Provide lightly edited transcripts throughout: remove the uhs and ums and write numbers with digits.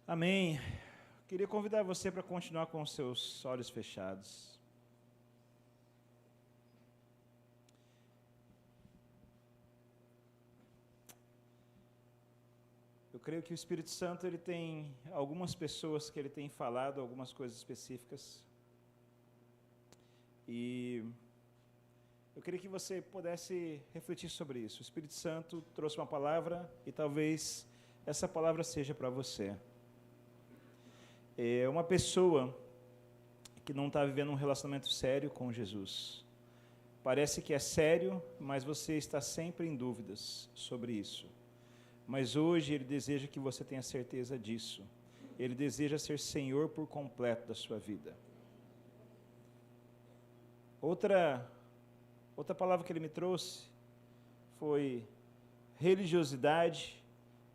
Amém. Queria convidar você para continuar com os seus olhos fechados. Eu creio que o Espírito Santo, ele tem algumas pessoas que ele tem falado algumas coisas específicas. E eu queria que você pudesse refletir sobre isso. O Espírito Santo trouxe uma palavra e talvez essa palavra seja para você. É uma pessoa que não está vivendo um relacionamento sério com Jesus. Parece que é sério, mas você está sempre em dúvidas sobre isso. Mas hoje Ele deseja que você tenha certeza disso. Ele deseja ser Senhor por completo da sua vida. Outra palavra que Ele me trouxe foi religiosidade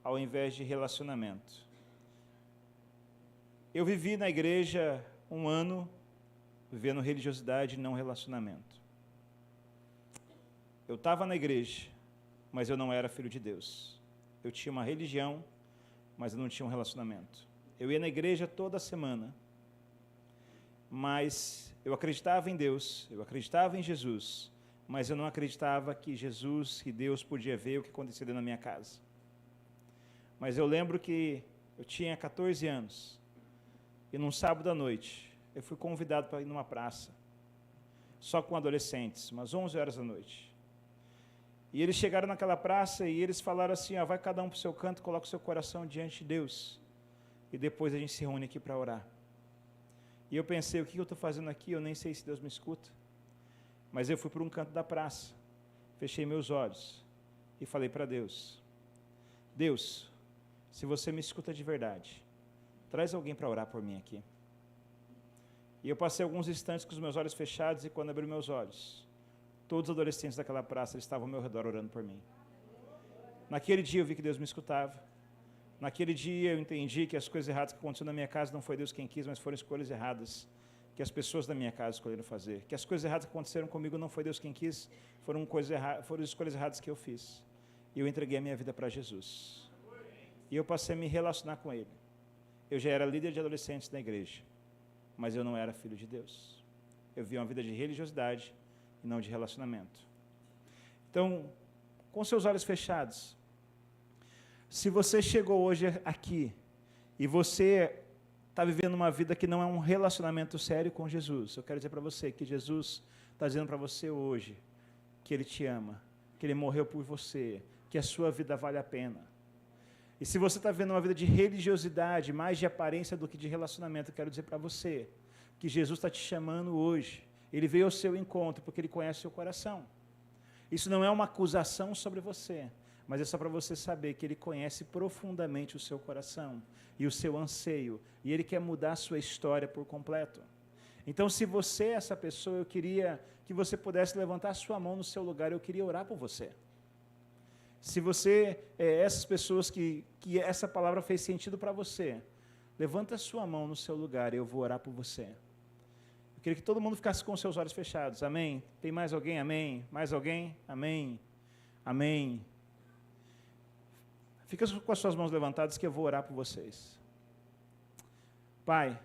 ao invés de relacionamento. Eu vivi na igreja um ano, vivendo religiosidade e não relacionamento. Eu estava na igreja, mas eu não era filho de Deus. Eu tinha uma religião, mas eu não tinha um relacionamento. Eu ia na igreja toda semana, mas eu acreditava em Deus, eu acreditava em Jesus, mas eu não acreditava que Jesus, que Deus podia ver o que acontecia dentro da minha casa. Mas eu lembro que eu tinha 14 anos, e num sábado à noite, eu fui convidado para ir numa praça, só com adolescentes, umas 11 horas da noite. E eles chegaram naquela praça e eles falaram assim, vai cada um para o seu canto, coloca o seu coração diante de Deus, e depois a gente se reúne aqui para orar. E eu pensei, o que eu estou fazendo aqui? Eu nem sei se Deus me escuta. Mas eu fui para um canto da praça, fechei meus olhos e falei para Deus, Deus, se você me escuta de verdade, traz alguém para orar por mim aqui. E eu passei alguns instantes com os meus olhos fechados, e quando abri meus olhos, todos os adolescentes daquela praça eles estavam ao meu redor orando por mim. Naquele dia eu vi que Deus me escutava. Naquele dia eu entendi que as coisas erradas que aconteceram na minha casa não foi Deus quem quis, mas foram escolhas erradas que as pessoas da minha casa escolheram fazer. Que as coisas erradas que aconteceram comigo não foi Deus quem quis, foram escolhas erradas que eu fiz. E eu entreguei a minha vida para Jesus. E eu passei a me relacionar com Ele. Eu já era líder de adolescentes na igreja, mas eu não era filho de Deus. Eu vivia uma vida de religiosidade e não de relacionamento. Então, com seus olhos fechados, se você chegou hoje aqui e você está vivendo uma vida que não é um relacionamento sério com Jesus, eu quero dizer para você que Jesus está dizendo para você hoje que Ele te ama, que Ele morreu por você, que a sua vida vale a pena. E se você está vivendo uma vida de religiosidade, mais de aparência do que de relacionamento, eu quero dizer para você que Jesus está te chamando hoje. Ele veio ao seu encontro porque Ele conhece o seu coração. Isso não é uma acusação sobre você, mas é só para você saber que Ele conhece profundamente o seu coração e o seu anseio, e Ele quer mudar a sua história por completo. Então, se você é essa pessoa, eu queria que você pudesse levantar a sua mão no seu lugar, eu queria orar por você. Se você é essas pessoas que essa palavra fez sentido para você, levanta a sua mão no seu lugar e eu vou orar por você. Eu queria que todo mundo ficasse com os seus olhos fechados. Amém? Tem mais alguém? Amém? Mais alguém? Amém? Amém? Fica com as suas mãos levantadas que eu vou orar por vocês. Pai,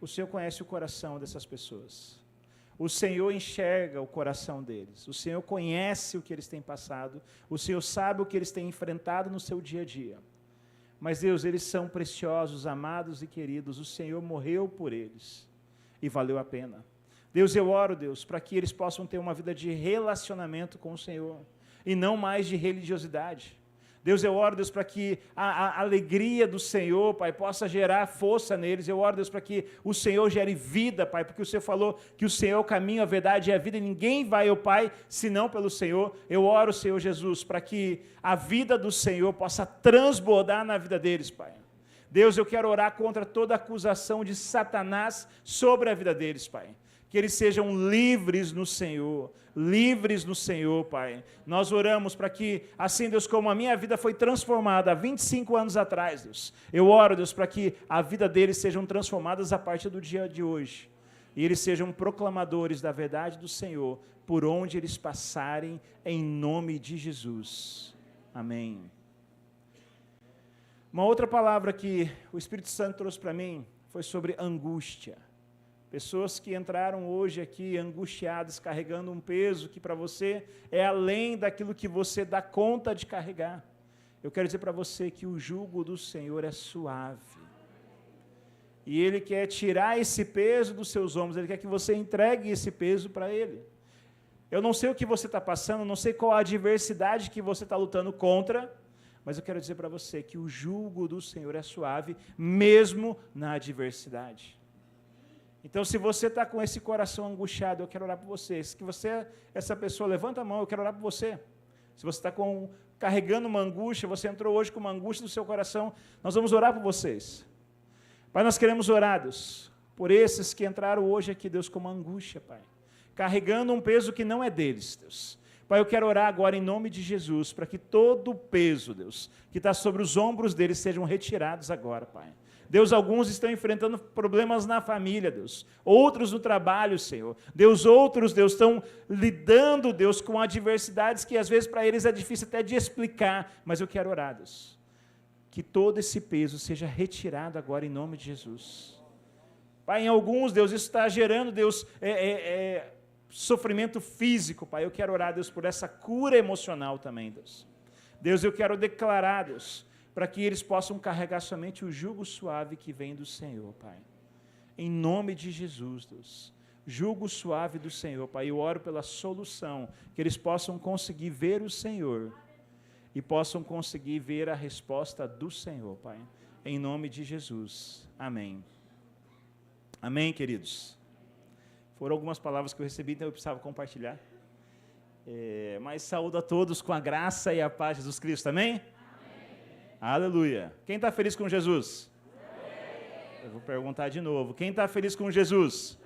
o Senhor conhece o coração dessas pessoas. O Senhor enxerga o coração deles. O Senhor conhece o que eles têm passado. O Senhor sabe o que eles têm enfrentado no seu dia a dia. Mas, Deus, eles são preciosos, amados e queridos. O Senhor morreu por eles e valeu a pena. Deus, eu oro, Deus, para que eles possam ter uma vida de relacionamento com o Senhor e não mais de religiosidade. Deus, eu oro, Deus, para que a alegria do Senhor, Pai, possa gerar força neles. Eu oro, Deus, para que o Senhor gere vida, Pai, porque o Senhor falou que o Senhor é o caminho, a verdade e a vida, e ninguém vai ao Pai, senão pelo Senhor. Eu oro, Senhor Jesus, para que a vida do Senhor possa transbordar na vida deles, Pai. Deus, eu quero orar contra toda acusação de Satanás sobre a vida deles, Pai. Que eles sejam livres no Senhor, Pai. Nós oramos para que, assim, Deus, como a minha vida foi transformada há 25 anos atrás, Deus, eu oro, Deus, para que a vida deles sejam transformadas a partir do dia de hoje, e eles sejam proclamadores da verdade do Senhor, por onde eles passarem, em nome de Jesus. Amém. Uma outra palavra que o Espírito Santo trouxe para mim foi sobre angústia. Pessoas que entraram hoje aqui angustiadas, carregando um peso que para você é além daquilo que você dá conta de carregar. Eu quero dizer para você que o jugo do Senhor é suave. E Ele quer tirar esse peso dos seus ombros, Ele quer que você entregue esse peso para Ele. Eu não sei o que você está passando, não sei qual a adversidade que você está lutando contra, mas eu quero dizer para você que o jugo do Senhor é suave, mesmo na adversidade. Então, se você está com esse coração angustiado, eu quero orar por você. Se você é essa pessoa, levanta a mão, eu quero orar por você. Se você está carregando uma angústia, você entrou hoje com uma angústia no seu coração, nós vamos orar por vocês. Pai, nós queremos orar, Deus, por esses que entraram hoje aqui, Deus, com uma angústia, Pai, carregando um peso que não é deles, Deus. Pai, eu quero orar agora em nome de Jesus, para que todo o peso, Deus, que está sobre os ombros deles sejam retirados agora, Pai. Deus, alguns estão enfrentando problemas na família, Deus. Outros no trabalho, Senhor. Deus, outros, Deus, estão lidando, Deus, com adversidades que às vezes para eles é difícil até de explicar, mas eu quero orar, Deus, que todo esse peso seja retirado agora em nome de Jesus. Pai, em alguns, Deus, isso está gerando, Deus, sofrimento físico, Pai. Eu quero orar, Deus, por essa cura emocional também, Deus. Deus, eu quero declarar, Deus, para que eles possam carregar somente o jugo suave que vem do Senhor, Pai. Em nome de Jesus, Deus. Jugo suave do Senhor, Pai. Eu oro pela solução, que eles possam conseguir ver o Senhor e possam conseguir ver a resposta do Senhor, Pai. Em nome de Jesus. Amém. Amém, queridos. Foram algumas palavras que eu recebi, então eu precisava compartilhar. Mas saúdo a todos com a graça e a paz de Jesus Cristo, amém? Aleluia. Quem está feliz com Jesus? Eu vou perguntar de novo. Quem está feliz com Jesus?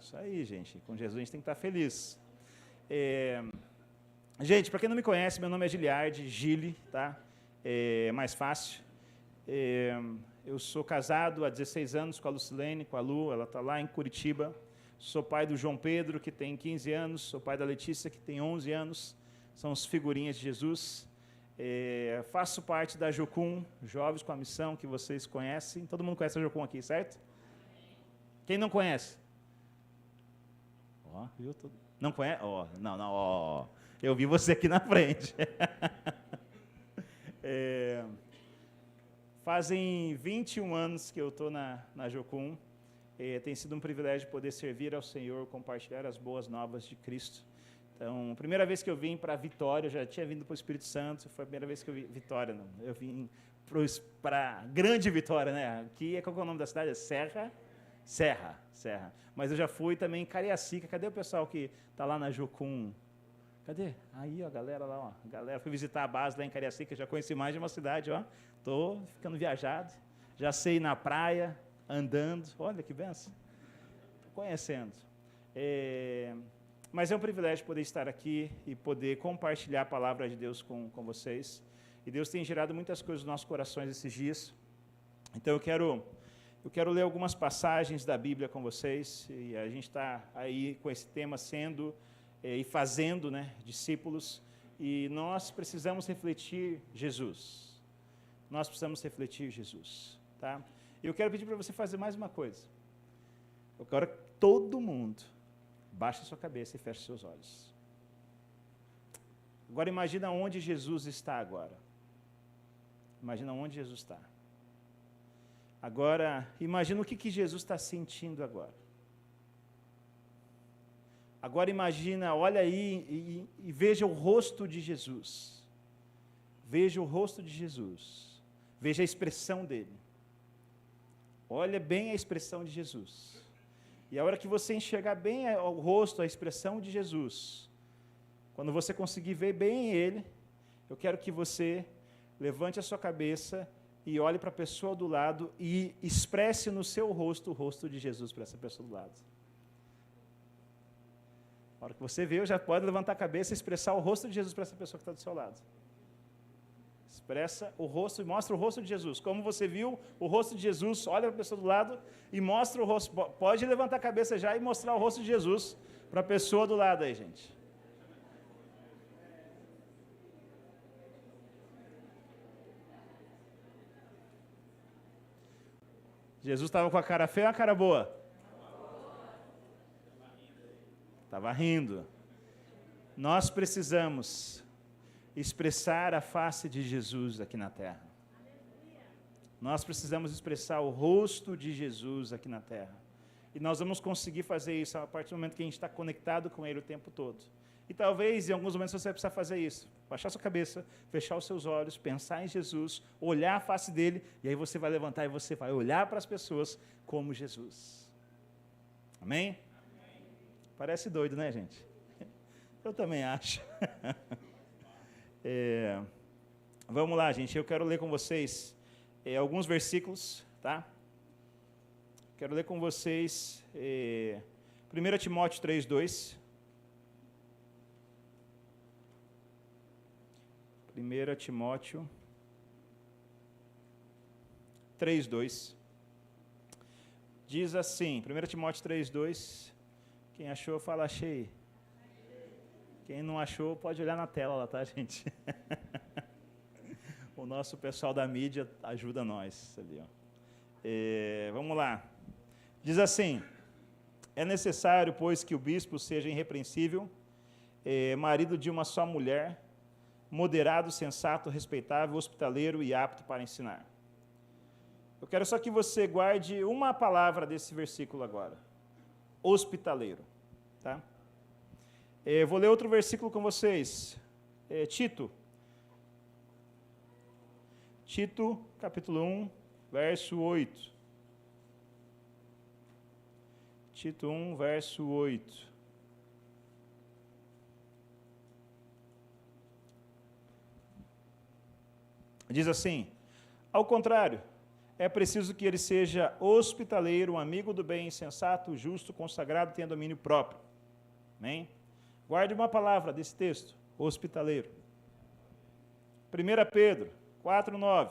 Isso aí, gente. Com Jesus a gente tem que estar feliz. Gente, para quem não me conhece, meu nome é Giliardi, Gili, tá? É mais fácil. Eu sou casado há 16 anos com a Lucilene, com a Lu, ela está lá em Curitiba. Sou pai do João Pedro, que tem 15 anos. Sou pai da Letícia, que tem 11 anos. São os figurinhas de Jesus. Faço parte da Jocum, Jovens com a Missão, que vocês conhecem. Todo mundo conhece a Jocum aqui, certo? Quem não conhece? Não conhece? Não. Eu vi você aqui na frente. Fazem 21 anos que eu estou na Jocum. Tem sido um privilégio poder servir ao Senhor, compartilhar as boas novas de Cristo. Então, a primeira vez que eu vim para Vitória, eu já tinha vindo para o Espírito Santo, foi a primeira vez que eu vim Vitória, não. Eu vim para Grande Vitória, né? Aqui, qual é o nome da cidade? Serra. Mas eu já fui também em Cariacica. Cadê o pessoal que está lá na Jocum? Cadê? Aí, ó, a galera lá, ó. Galera, fui visitar a base lá em Cariacica, já conheci mais de uma cidade, ó. Estou ficando viajado. Já sei ir na praia, andando. Olha que benção. Estou conhecendo. Mas é um privilégio poder estar aqui e poder compartilhar a palavra de Deus com vocês. E Deus tem gerado muitas coisas nos nossos corações esses dias. Então eu quero ler algumas passagens da Bíblia com vocês. E a gente está aí com esse tema sendo e fazendo, né, discípulos. E nós precisamos refletir Jesus. Nós precisamos refletir Jesus. Tá? E eu quero pedir para você fazer mais uma coisa. Eu quero que todo mundo baixe a sua cabeça e feche seus olhos. Agora imagina onde Jesus está agora. Imagina onde Jesus está. Agora, imagina o que Jesus está sentindo agora. Agora imagina, olha aí e veja o rosto de Jesus. Veja o rosto de Jesus. Veja a expressão dele. Olha bem a expressão de Jesus. E a hora que você enxergar bem o rosto, a expressão de Jesus, quando você conseguir ver bem ele, eu quero que você levante a sua cabeça e olhe para a pessoa do lado e expresse no seu rosto o rosto de Jesus para essa pessoa do lado. A hora que você vê, já pode levantar a cabeça e expressar o rosto de Jesus para essa pessoa que está do seu lado. Expressa o rosto e mostra o rosto de Jesus. Como você viu o rosto de Jesus, olha para a pessoa do lado e mostra o rosto. Pode levantar a cabeça já e mostrar o rosto de Jesus para a pessoa do lado aí, gente. Jesus estava com a cara feia ou a cara boa? Estava rindo. Nós precisamos expressar a face de Jesus aqui na terra. Nós precisamos expressar o rosto de Jesus aqui na terra. E nós vamos conseguir fazer isso a partir do momento que a gente está conectado com Ele o tempo todo. E talvez, em alguns momentos, você vai precisar fazer isso. Baixar sua cabeça, fechar os seus olhos, pensar em Jesus, olhar a face dele, e aí você vai levantar e você vai olhar para as pessoas como Jesus. Amém? Parece doido, né, gente? Eu também acho. Vamos lá, gente. Eu quero ler com vocês alguns versículos, tá? Quero ler com vocês 1 Timóteo 3:2. 1 Timóteo 3:2. Diz assim, 1 Timóteo 3:2. Quem achou, fala achei. Quem não achou, pode olhar na tela lá, tá, gente? O nosso pessoal da mídia ajuda nós ali, ó. Vamos lá. Diz assim: é necessário, pois, que o bispo seja irrepreensível, marido de uma só mulher, moderado, sensato, respeitável, hospitaleiro e apto para ensinar. Eu quero só que você guarde uma palavra desse versículo agora. Hospitaleiro. Tá? Vou ler outro versículo com vocês. Tito. Tito, capítulo 1, verso 8. Tito 1, verso 8. Diz assim: ao contrário, é preciso que ele seja hospitaleiro, um amigo do bem, sensato, justo, consagrado, tenha domínio próprio. Amém? Guarde uma palavra desse texto, hospitaleiro. 1 Pedro 4:9.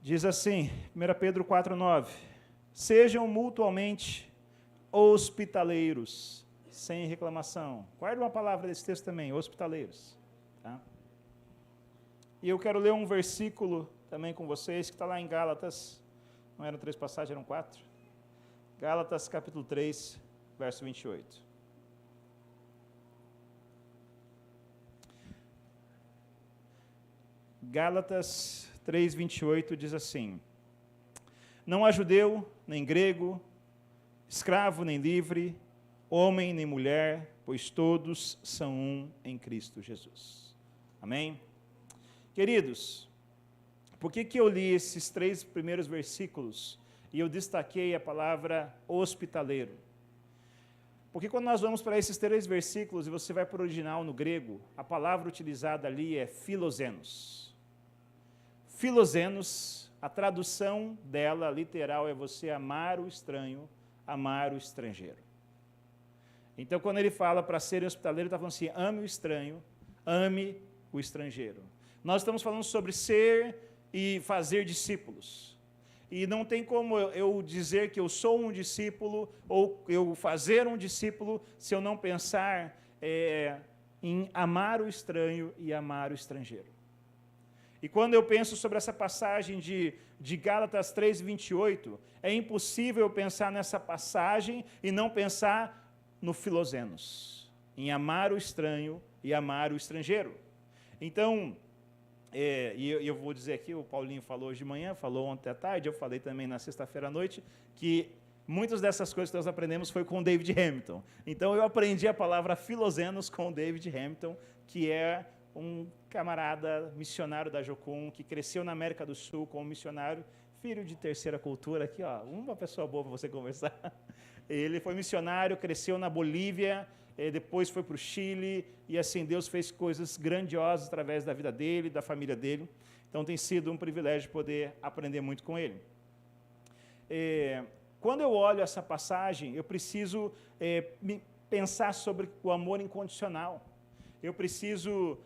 Diz assim, 1 Pedro 4:9. Sejam mutuamente hospitaleiros, sem reclamação. Guarde uma palavra desse texto também, hospitaleiros. Tá? E eu quero ler um versículo também com vocês, que está lá em Gálatas, não eram 3 passagens, eram 4. Gálatas capítulo 3, verso 28. Gálatas 3, 28 diz assim: não há judeu, nem grego, escravo nem livre, homem nem mulher, pois todos são um em Cristo Jesus. Amém? Queridos, por que eu li esses 3 primeiros versículos e eu destaquei a palavra hospitaleiro? Porque quando nós vamos para esses 3 versículos e você vai para o original no grego, a palavra utilizada ali é filozenos. Filozenos, a tradução dela literal é você amar o estranho, amar o estrangeiro. Então, quando ele fala para ser hospitaleiro, ele está falando assim: ame o estranho, ame o estrangeiro. Nós estamos falando sobre ser e fazer discípulos. E não tem como eu dizer que eu sou um discípulo ou eu fazer um discípulo se eu não pensar em amar o estranho e amar o estrangeiro. E quando eu penso sobre essa passagem de Gálatas 3, 28, é impossível eu pensar nessa passagem e não pensar no filozenos, em amar o estranho e amar o estrangeiro. Então, e eu vou dizer aqui, o Paulinho falou hoje de manhã, falou ontem à tarde, eu falei também na sexta-feira à noite, que muitas dessas coisas que nós aprendemos foi com o David Hamilton. Então, eu aprendi a palavra filozenos com o David Hamilton, que é um camarada missionário da Jocum, que cresceu na América do Sul como missionário, filho de terceira cultura, aqui, ó, uma pessoa boa para você conversar. Ele foi missionário, cresceu na Bolívia, depois foi para o Chile, e assim, Deus fez coisas grandiosas através da vida dele, da família dele. Então, tem sido um privilégio poder aprender muito com ele. Quando eu olho essa passagem, eu preciso pensar sobre o amor incondicional. Eu preciso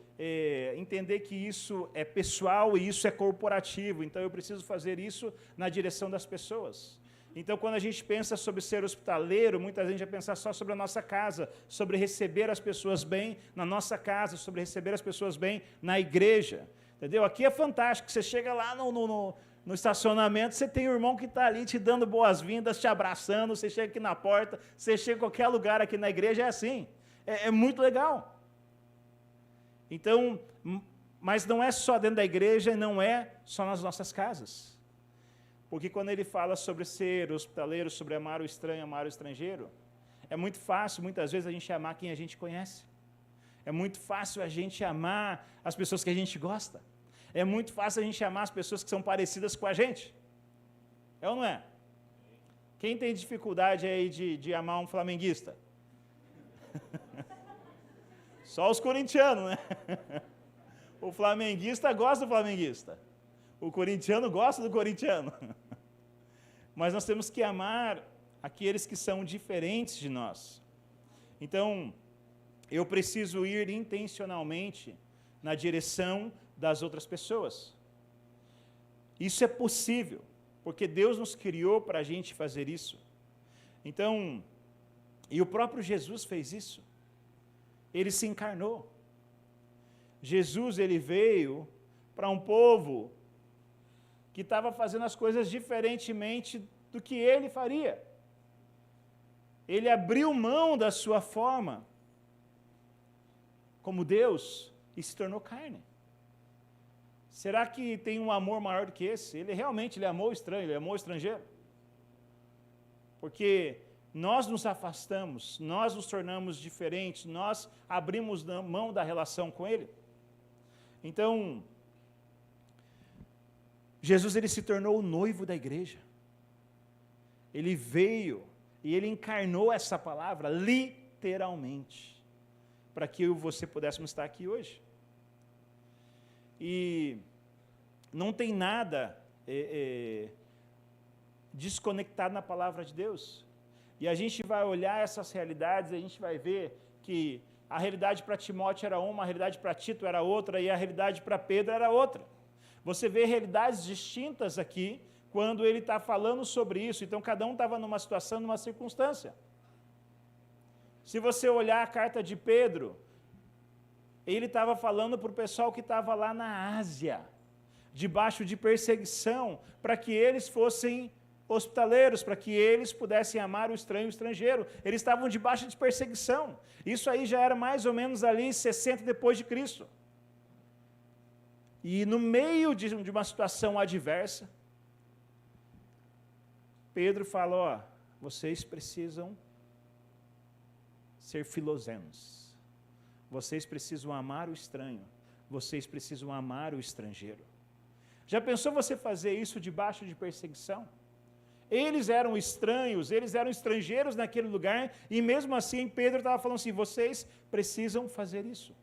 entender que isso é pessoal e isso é corporativo. Então, eu preciso fazer isso na direção das pessoas. Então, quando a gente pensa sobre ser hospitaleiro, muita gente vai pensar só sobre a nossa casa, sobre receber as pessoas bem na nossa casa, sobre receber as pessoas bem na igreja. Entendeu? Aqui é fantástico, você chega lá no estacionamento, você tem um irmão que está ali te dando boas-vindas, te abraçando, você chega aqui na porta, você chega em qualquer lugar aqui na igreja, é assim. É muito legal. Então, mas não é só dentro da igreja, não é só nas nossas casas. Porque quando ele fala sobre ser hospitaleiro, sobre amar o estranho, amar o estrangeiro, é muito fácil, muitas vezes, a gente amar quem a gente conhece. É muito fácil a gente amar as pessoas que a gente gosta. É muito fácil a gente amar as pessoas que são parecidas com a gente. É ou não é? Quem tem dificuldade aí de amar um flamenguista? Só os corintianos, né? O flamenguista gosta do flamenguista. O corintiano gosta do corintiano. Mas nós temos que amar aqueles que são diferentes de nós. Então, eu preciso ir intencionalmente na direção das outras pessoas. Isso é possível, porque Deus nos criou para a gente fazer isso. Então, e o próprio Jesus fez isso. Ele se encarnou. Jesus, ele veio para um povo que estava fazendo as coisas diferentemente do que ele faria. Ele abriu mão da sua forma como Deus e se tornou carne. Será que tem um amor maior do que esse? Ele realmente amou o estranho, ele amou o estrangeiro. Porque nós nos afastamos, nós nos tornamos diferentes, nós abrimos mão da relação com ele. Então, Jesus, ele se tornou o noivo da igreja. Ele veio e ele encarnou essa palavra literalmente, para que eu e você pudéssemos estar aqui hoje. E não tem nada desconectado na palavra de Deus. E a gente vai olhar essas realidades, a gente vai ver que a realidade para Timóteo era uma, a realidade para Tito era outra, e a realidade para Pedro era outra. Você vê realidades distintas aqui, quando ele está falando sobre isso. Então, cada um estava numa situação, numa circunstância. Se você olhar a carta de Pedro, ele estava falando para o pessoal que estava lá na Ásia, debaixo de perseguição, para que eles fossem hospitaleiros, para que eles pudessem amar o estranho e o estrangeiro. Eles estavam debaixo de perseguição. Isso aí já era mais ou menos ali 60 depois de Cristo. E no meio de uma situação adversa, Pedro fala, ó, vocês precisam ser filozenos. Vocês precisam amar o estranho. Vocês precisam amar o estrangeiro. Já pensou você fazer isso debaixo de perseguição? Eles eram estranhos, eles eram estrangeiros naquele lugar, e mesmo assim Pedro estava falando assim, vocês precisam fazer isso.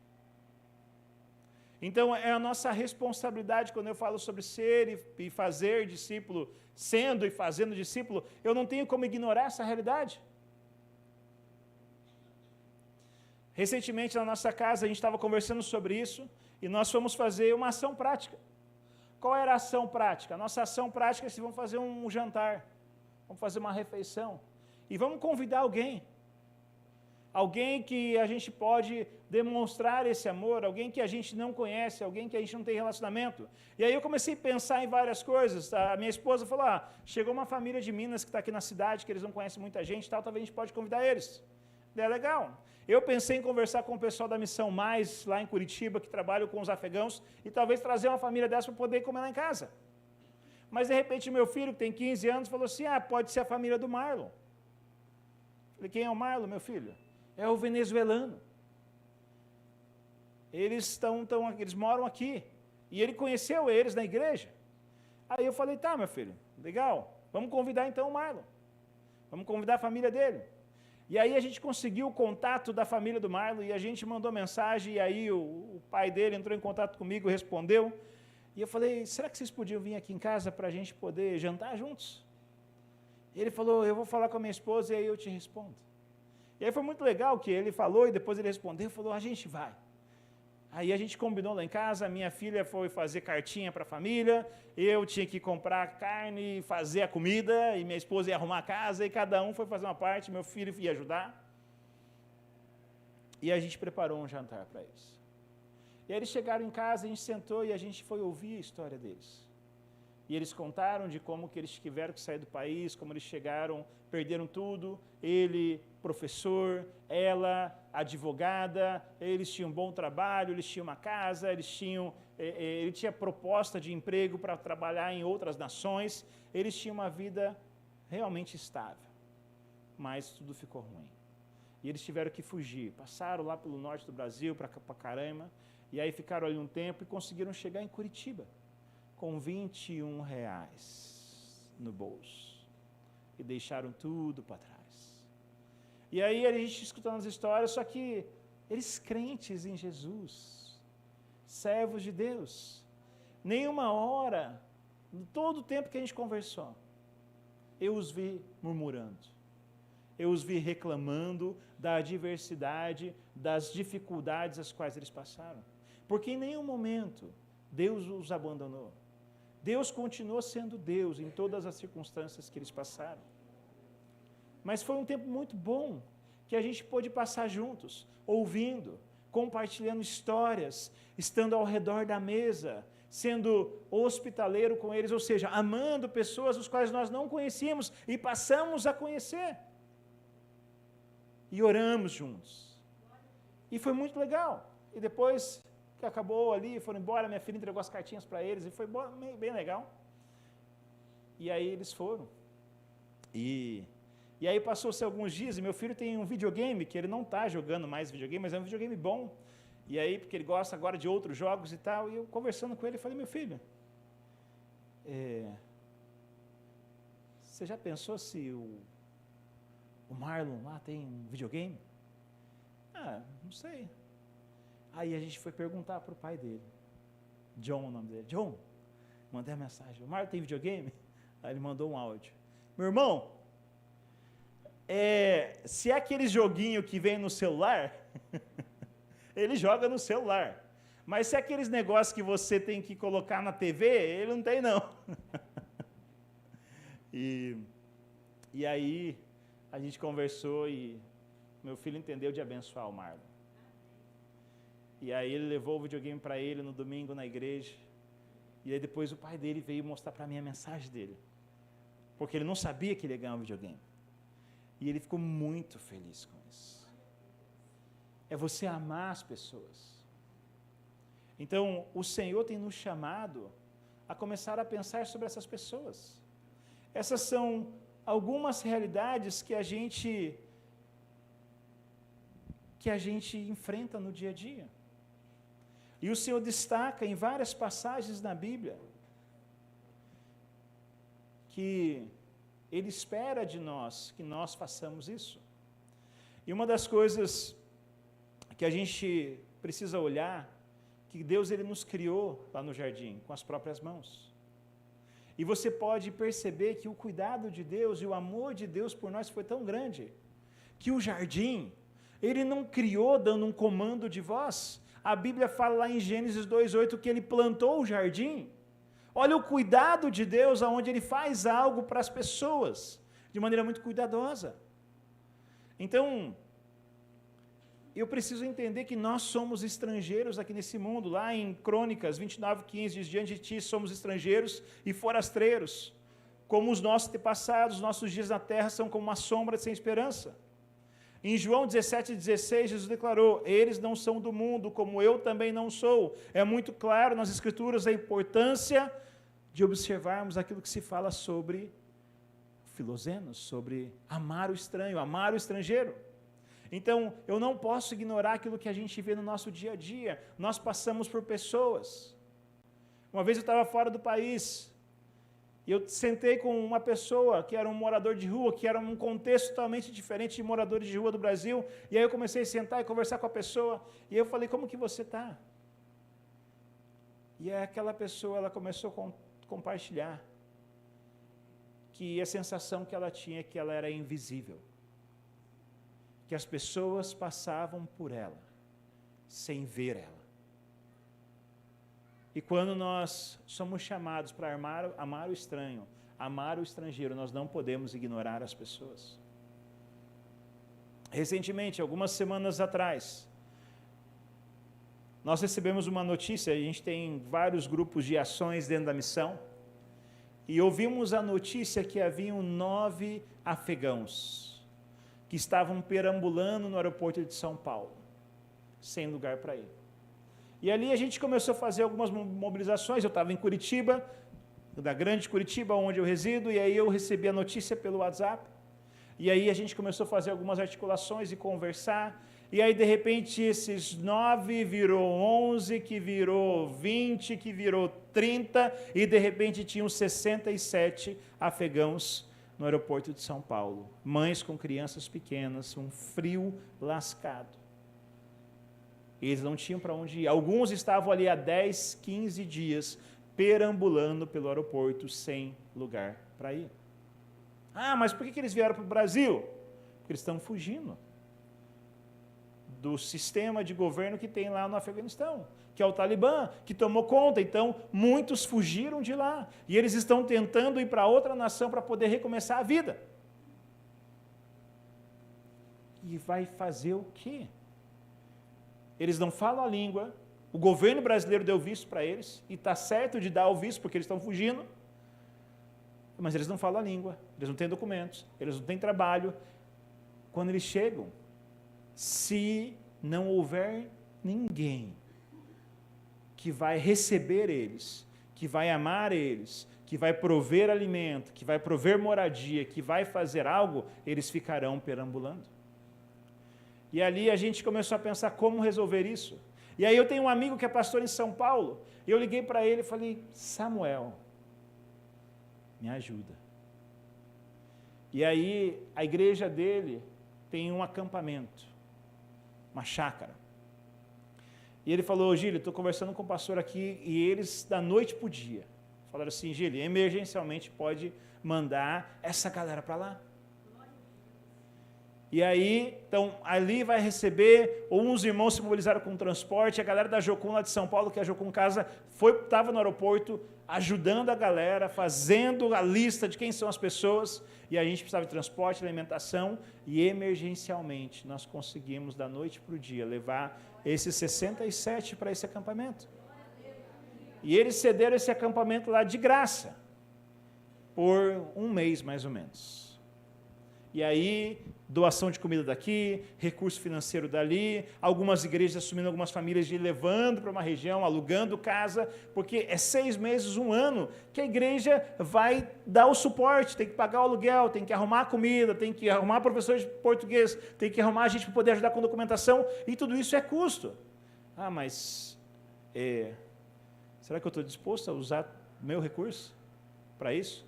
Então, é a nossa responsabilidade, quando eu falo sobre ser e fazer discípulo, sendo e fazendo discípulo, eu não tenho como ignorar essa realidade. Recentemente, na nossa casa, a gente estava conversando sobre isso, e nós fomos fazer uma ação prática. Qual era a ação prática? A nossa ação prática é se vamos fazer um jantar, vamos fazer uma refeição, e vamos convidar alguém. Alguém que a gente pode demonstrar esse amor, alguém que a gente não conhece, alguém que a gente não tem relacionamento. E aí eu comecei a pensar em várias coisas. A minha esposa falou, chegou uma família de Minas que está aqui na cidade, que eles não conhecem muita gente, talvez a gente pode convidar eles. É legal. Eu pensei em conversar com o pessoal da Missão Mais, lá em Curitiba, que trabalham com os afegãos, e talvez trazer uma família dessa para poder comer lá em casa. Mas, de repente, meu filho, que tem 15 anos, falou assim, pode ser a família do Marlon. Falei, quem é o Marlon, meu filho? É o venezuelano. Eles moram aqui. E ele conheceu eles na igreja. Aí eu falei, tá, meu filho, legal. Vamos convidar então o Marlon. Vamos convidar a família dele. E aí a gente conseguiu o contato da família do Marlon e a gente mandou mensagem e aí o pai dele entrou em contato comigo, respondeu. E eu falei, será que vocês podiam vir aqui em casa para a gente poder jantar juntos? E ele falou, eu vou falar com a minha esposa e aí eu te respondo. E aí foi muito legal que ele falou e depois ele respondeu e falou, a gente vai. Aí a gente combinou lá em casa, minha filha foi fazer cartinha para a família, eu tinha que comprar carne, fazer a comida, e minha esposa ia arrumar a casa, e cada um foi fazer uma parte, meu filho ia ajudar. E a gente preparou um jantar para eles. E aí eles chegaram em casa, a gente sentou e a gente foi ouvir a história deles. E eles contaram de como que eles tiveram que sair do país, como eles chegaram, perderam tudo, ele, professor, ela, advogada, eles tinham um bom trabalho, eles tinham uma casa, ele tinha proposta de emprego para trabalhar em outras nações, eles tinham uma vida realmente estável, mas tudo ficou ruim. E eles tiveram que fugir, passaram lá pelo norte do Brasil, para Pacaraima, e aí ficaram ali um tempo e conseguiram chegar em Curitiba, com R$21 no bolso, e deixaram tudo para trás. E aí a gente escutando as histórias, só que eles crentes em Jesus, servos de Deus, nenhuma hora, todo o tempo que a gente conversou, eu os vi murmurando, eu os vi reclamando da adversidade, das dificuldades as quais eles passaram, porque em nenhum momento Deus os abandonou. Deus continuou sendo Deus em todas as circunstâncias que eles passaram. Mas foi um tempo muito bom, que a gente pôde passar juntos, ouvindo, compartilhando histórias, estando ao redor da mesa, sendo hospitaleiro com eles, ou seja, amando pessoas os quais nós não conhecíamos e passamos a conhecer. E oramos juntos. E foi muito legal. E depois que acabou ali, foram embora, minha filha entregou as cartinhas para eles, e foi bem legal. E aí eles foram. E aí passou-se alguns dias, e meu filho tem um videogame, que ele não está jogando mais videogame, mas é um videogame bom. E aí, porque ele gosta agora de outros jogos e tal, e eu conversando com ele, falei, meu filho, você já pensou se o Marlon lá tem um videogame? Ah, não sei. Aí a gente foi perguntar para o pai dele, John o nome dele, John, mandei a mensagem, o Marlon tem videogame? Aí ele mandou um áudio, meu irmão, se é aquele joguinho que vem no celular, ele joga no celular, mas se é aqueles negócios que você tem que colocar na TV, ele não tem não. E aí a gente conversou e meu filho entendeu de abençoar o Marlon. E aí ele levou o videogame para ele no domingo na igreja. E aí depois o pai dele veio mostrar para mim a mensagem dele. Porque ele não sabia que ele ia ganhar um videogame. E ele ficou muito feliz com isso. É você amar as pessoas. Então, o Senhor tem nos chamado a começar a pensar sobre essas pessoas. Essas são algumas realidades que a gente enfrenta no dia a dia. E o Senhor destaca em várias passagens na Bíblia que Ele espera de nós que nós façamos isso. E uma das coisas que a gente precisa olhar, que Deus ele nos criou lá no jardim, com as próprias mãos. E você pode perceber que o cuidado de Deus e o amor de Deus por nós foi tão grande, que o jardim, Ele não criou dando um comando de voz. A Bíblia fala lá em Gênesis 2:8 que Ele plantou o jardim. Olha o cuidado de Deus, aonde Ele faz algo para as pessoas, de maneira muito cuidadosa. Então, eu preciso entender que nós somos estrangeiros aqui nesse mundo. Lá em Crônicas 29:15 diz, diante de ti somos estrangeiros e forasteiros, como os nossos antepassados, nossos dias na terra são como uma sombra sem esperança. Em João 17:16, Jesus declarou, eles não são do mundo, como eu também não sou. É muito claro nas Escrituras a importância de observarmos aquilo que se fala sobre filozenos, sobre amar o estranho, amar o estrangeiro. Então, eu não posso ignorar aquilo que a gente vê no nosso dia a dia. Nós passamos por pessoas. Uma vez eu estava fora do país, e eu sentei com uma pessoa que era um morador de rua, que era um contexto totalmente diferente de moradores de rua do Brasil, e aí eu comecei a sentar e conversar com a pessoa, e eu falei, como que você está? E aí aquela pessoa, ela começou a compartilhar que a sensação que ela tinha é que ela era invisível, que as pessoas passavam por ela, sem ver ela. E quando nós somos chamados para amar o estranho, amar o estrangeiro, nós não podemos ignorar as pessoas. Recentemente, algumas semanas atrás, nós recebemos uma notícia, a gente tem vários grupos de ações dentro da missão, e ouvimos a notícia que haviam 9 afegãos que estavam perambulando no aeroporto de São Paulo, sem lugar para ir. E ali a gente começou a fazer algumas mobilizações. Eu estava em Curitiba, da grande Curitiba, onde eu resido, e aí eu recebi a notícia pelo WhatsApp, e aí a gente começou a fazer algumas articulações e conversar, e aí de repente esses 9 virou 11, que virou 20, que virou 30, e de repente tinham 67 afegãos no aeroporto de São Paulo, mães com crianças pequenas, um frio lascado. Eles não tinham para onde ir. Alguns estavam ali há 10, 15 dias, perambulando pelo aeroporto, sem lugar para ir. Ah, mas por que eles vieram para o Brasil? Porque eles estão fugindo do sistema de governo que tem lá no Afeganistão, que é o Talibã, que tomou conta. Então, muitos fugiram de lá, e eles estão tentando ir para outra nação para poder recomeçar a vida. E vai fazer o quê? Eles não falam a língua, o governo brasileiro deu visto para eles, e está certo de dar o visto, porque eles estão fugindo, mas eles não falam a língua, eles não têm documentos, eles não têm trabalho. Quando eles chegam, se não houver ninguém que vai receber eles, que vai amar eles, que vai prover alimento, que vai prover moradia, que vai fazer algo, eles ficarão perambulando. E ali a gente começou a pensar como resolver isso. E aí eu tenho um amigo que é pastor em São Paulo, e eu liguei para ele e falei: Samuel, me ajuda. E aí a igreja dele tem um acampamento, uma chácara. E ele falou: Gílio, estou conversando com o pastor aqui, e eles da noite para o dia falaram assim: Gílio, emergencialmente pode mandar essa galera para lá. E aí, então, ali vai receber, uns irmãos se mobilizaram com o transporte, a galera da Jocum lá de São Paulo, que é a Jocum Casa, estava no aeroporto, ajudando a galera, fazendo a lista de quem são as pessoas, e a gente precisava de transporte, alimentação, e emergencialmente nós conseguimos, da noite para o dia, levar esses 67 para esse acampamento. E eles cederam esse acampamento lá de graça, por um mês mais ou menos. E aí, doação de comida daqui, recurso financeiro dali, algumas igrejas assumindo algumas famílias de levando para uma região, alugando casa, porque é 6 meses, 1 ano, que a igreja vai dar o suporte, tem que pagar o aluguel, tem que arrumar a comida, tem que arrumar professores de português, tem que arrumar a gente para poder ajudar com documentação, e tudo isso é custo. Ah, mas será que eu estou disposto a usar meu recurso para isso?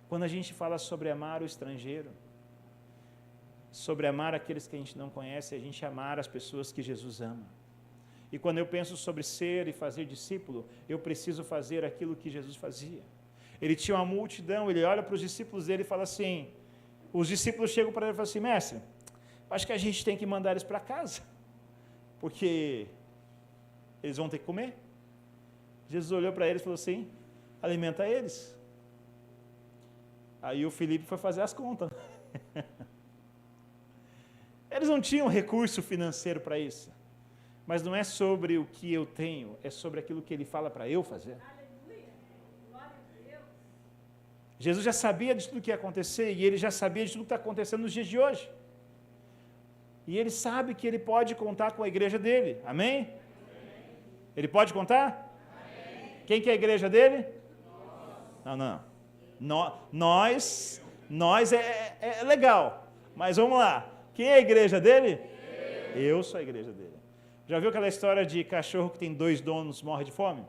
Quando a gente fala sobre amar o estrangeiro, sobre amar aqueles que a gente não conhece, a gente amar as pessoas que Jesus ama. E quando eu penso sobre ser e fazer discípulo, eu preciso fazer aquilo que Jesus fazia. Ele tinha uma multidão, ele olha para os discípulos dele e fala assim, os discípulos chegam para ele e falam assim: mestre, acho que a gente tem que mandar eles para casa, porque eles vão ter que comer. Jesus olhou para eles e falou assim: alimenta eles. Aí o Felipe foi fazer as contas. Eles não tinham recurso financeiro para isso. Mas não é sobre o que eu tenho, é sobre aquilo que ele fala para eu fazer. Jesus já sabia de tudo que ia acontecer, e ele já sabia de tudo que está acontecendo nos dias de hoje. E ele sabe que ele pode contar com a igreja dele. Amém? Ele pode contar? Amém. Quem que é a igreja dele? Não. Nós é legal, mas vamos lá. Quem é a igreja dele? Eu sou a igreja dele. Já viu aquela história de cachorro que tem 2 donos, morre de fome?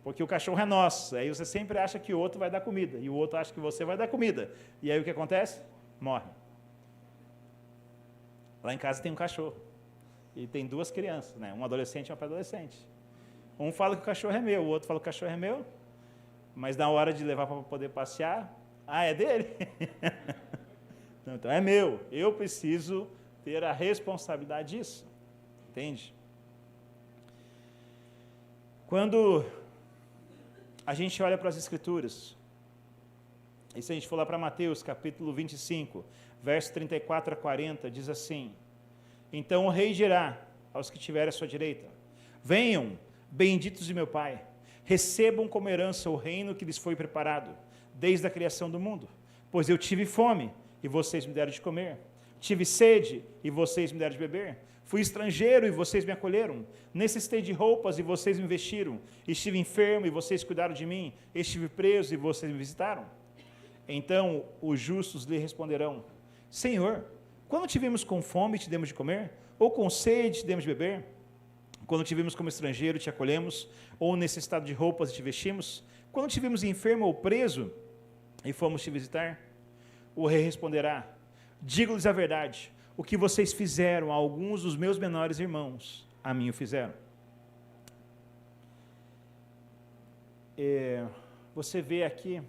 Porque o cachorro é nosso, aí você sempre acha que o outro vai dar comida, e o outro acha que você vai dar comida. E aí o que acontece? Morre. Lá em casa tem um cachorro, e tem 2 crianças, né? Um adolescente e uma pré-adolescente. Um fala que o cachorro é meu, o outro fala que o cachorro é meu, mas na hora de levar para poder passear, é dele. Então é meu, eu preciso ter a responsabilidade disso, entende? Quando a gente olha para as Escrituras, e se a gente for lá para Mateus, capítulo 25, verso 34 a 40, diz assim: então o rei dirá aos que estiverem à sua direita: venham, benditos de meu Pai, recebam como herança o reino que lhes foi preparado, desde a criação do mundo. Pois eu tive fome, e vocês me deram de comer. Tive sede, e vocês me deram de beber. Fui estrangeiro, e vocês me acolheram. Necessitei de roupas, e vocês me vestiram. Estive enfermo, e vocês cuidaram de mim. Estive preso, e vocês me visitaram. Então os justos lhe responderão: Senhor, quando tivemos com fome, te demos de comer? Ou com sede, te demos de beber? Quando tivemos como estrangeiro, te acolhemos? Ou necessitado de roupas, e te vestimos? Quando tivemos enfermo ou preso, e fomos te visitar? O rei responderá: digo-lhes a verdade, o que vocês fizeram a alguns dos meus menores irmãos, a mim o fizeram. Você vê aqui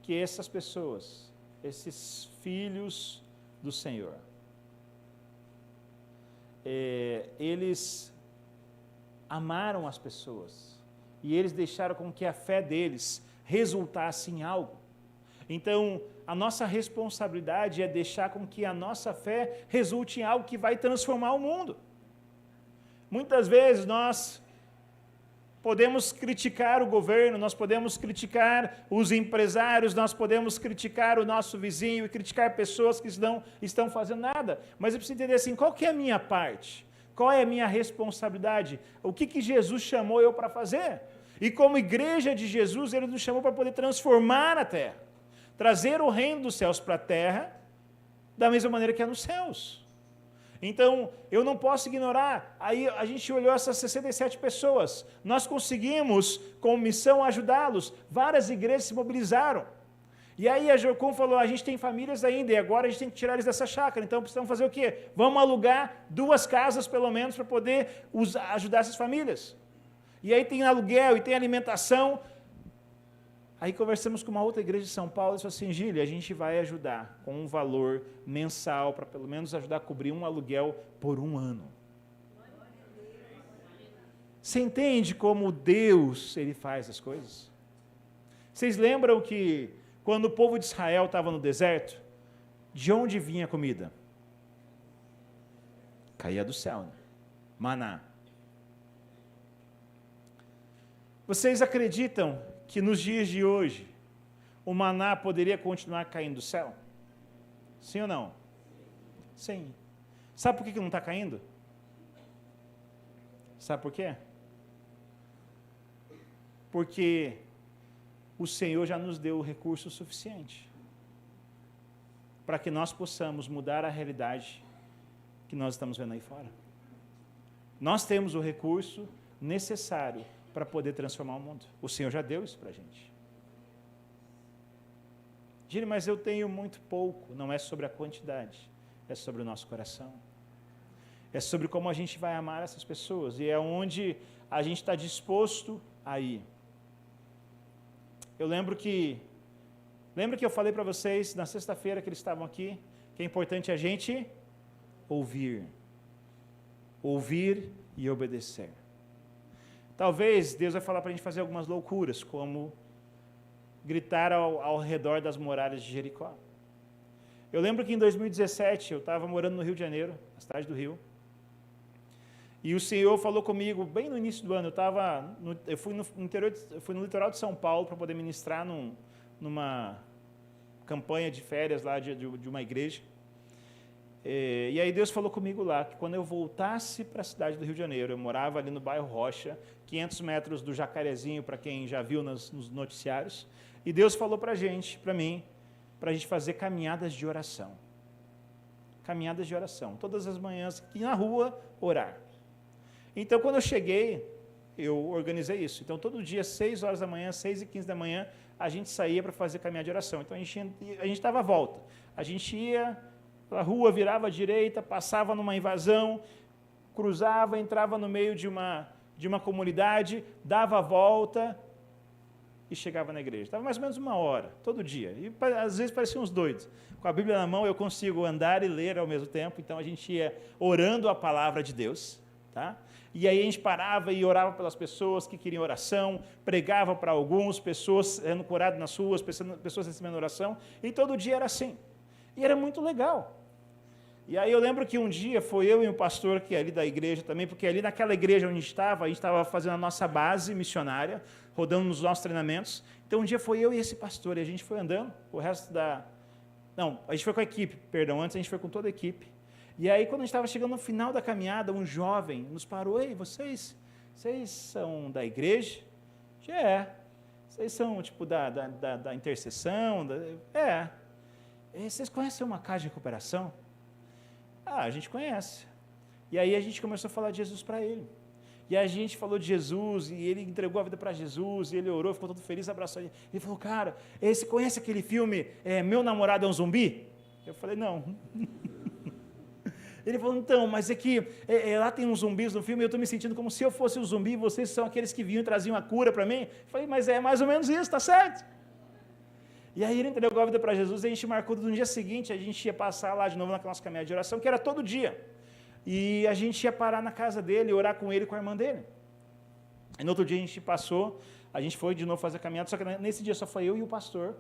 que essas pessoas, esses filhos do Senhor, eles amaram as pessoas, e eles deixaram com que a fé deles resultasse em algo. Então, a nossa responsabilidade é deixar com que a nossa fé resulte em algo que vai transformar o mundo. Muitas vezes nós podemos criticar o governo, nós podemos criticar os empresários, nós podemos criticar o nosso vizinho e criticar pessoas que estão fazendo nada, mas eu preciso entender assim, qual que é a minha parte? Qual é a minha responsabilidade? O que Jesus chamou eu para fazer? E como igreja de Jesus, Ele nos chamou para poder transformar a terra, trazer o reino dos céus para a terra, da mesma maneira que é nos céus. Então, eu não posso ignorar. Aí a gente olhou essas 67 pessoas, nós conseguimos, com missão, ajudá-los. Várias igrejas se mobilizaram. E aí a Jocum falou: a gente tem famílias ainda, e agora a gente tem que tirar eles dessa chácara, então precisamos fazer o quê? Vamos alugar 2 casas, pelo menos, para poder ajudar essas famílias. E aí tem aluguel, e tem alimentação. Aí conversamos com uma outra igreja de São Paulo, e falou assim: Gília, a gente vai ajudar com um valor mensal, para pelo menos ajudar a cobrir um aluguel por 1 ano. Você entende como Deus, Ele faz as coisas? Vocês lembram que quando o povo de Israel estava no deserto, de onde vinha a comida? Caía do céu, né? Maná. Vocês acreditam que nos dias de hoje o maná poderia continuar caindo do céu? Sim ou não? Sim. Sabe por que não está caindo? Sabe por quê? Porque o Senhor já nos deu o recurso suficiente para que nós possamos mudar a realidade que nós estamos vendo aí fora. Nós temos o recurso necessário para poder transformar o mundo. O Senhor já deu isso para a gente. Gília, mas eu tenho muito pouco. Não é sobre a quantidade, é sobre o nosso coração. É sobre como a gente vai amar essas pessoas, e é onde a gente está disposto a ir. Eu lembro que eu falei para vocês na sexta-feira que eles estavam aqui, que é importante a gente ouvir e obedecer. Talvez Deus vai falar para a gente fazer algumas loucuras, como gritar ao redor das muralhas de Jericó. Eu lembro que em 2017 eu estava morando no Rio de Janeiro, na cidade do Rio, e o Senhor falou comigo bem no início do ano. Eu fui no litoral de São Paulo para poder ministrar numa campanha de férias lá de uma igreja. E aí Deus falou comigo lá, que quando eu voltasse para a cidade do Rio de Janeiro, eu morava ali no bairro Rocha, 500 metros do Jacarezinho, para quem já viu nos noticiários, e Deus falou para mim, para a gente fazer caminhadas de oração. Caminhadas de oração, todas as manhãs, e na rua, orar. Então, quando eu cheguei, eu organizei isso. Então, todo dia, 6 horas da manhã, 6h15 da manhã, a gente saía para fazer caminhada de oração. Então, a gente estava à volta. A gente ia a rua, virava à direita, passava numa invasão, cruzava, entrava no meio de uma comunidade, dava a volta e chegava na igreja. Estava mais ou menos 1 hora, todo dia. E às vezes parecia uns doidos. Com a Bíblia na mão eu consigo andar e ler ao mesmo tempo, então a gente ia orando a palavra de Deus. tá? E aí a gente parava e orava pelas pessoas que queriam oração, pregava para alguns, pessoas sendo curadas nas ruas, pessoas recebendo oração, e todo dia era assim. E era muito legal. E aí eu lembro que um dia foi eu e o pastor, que é ali da igreja também, porque ali naquela igreja onde a gente estava fazendo a nossa base missionária, rodando nos nossos treinamentos. Então um dia foi eu e esse pastor, e a gente foi andando, o resto da... Não, a gente foi com a equipe, perdão, antes a gente foi com toda a equipe. E aí quando a gente estava chegando no final da caminhada, um jovem nos parou: ei, vocês são da igreja? Vocês são tipo da intercessão? Vocês conhecem uma casa de recuperação? A gente conhece. E aí a gente começou a falar de Jesus para ele. E a gente falou de Jesus, e ele entregou a vida para Jesus, e ele orou, ficou todo feliz, abraçou ele. Ele falou: cara, você conhece aquele filme Meu Namorado é um Zumbi? Eu falei: não. Ele falou: então, mas é que lá tem uns zumbis no filme, e eu estou me sentindo como se eu fosse um zumbi, e vocês são aqueles que vinham e traziam a cura para mim. Eu falei: mas é mais ou menos isso, está certo? E aí ele entregou a vida para Jesus, e a gente marcou no dia seguinte, a gente ia passar lá de novo naquela nossa caminhada de oração, que era todo dia. E a gente ia parar na casa dele, orar com ele e com a irmã dele. E no outro dia a gente foi de novo fazer a caminhada, só que nesse dia só foi eu e o pastor,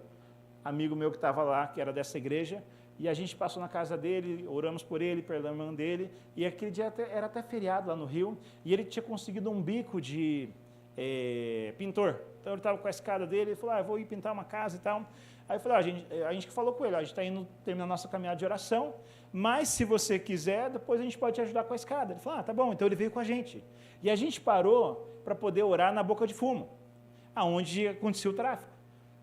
amigo meu que estava lá, que era dessa igreja, e a gente passou na casa dele, oramos por ele, pela irmã dele, e aquele dia era até feriado lá no Rio, e ele tinha conseguido um bico de pintor. Então ele estava com a escada dele, ele falou: eu vou ir pintar uma casa e tal. Aí eu falei: a gente que falou com ele: a gente está indo terminar a nossa caminhada de oração, mas se você quiser, depois a gente pode te ajudar com a escada. Ele falou: tá bom. Então ele veio com a gente. E a gente parou para poder orar na boca de fumo, aonde acontecia o tráfico.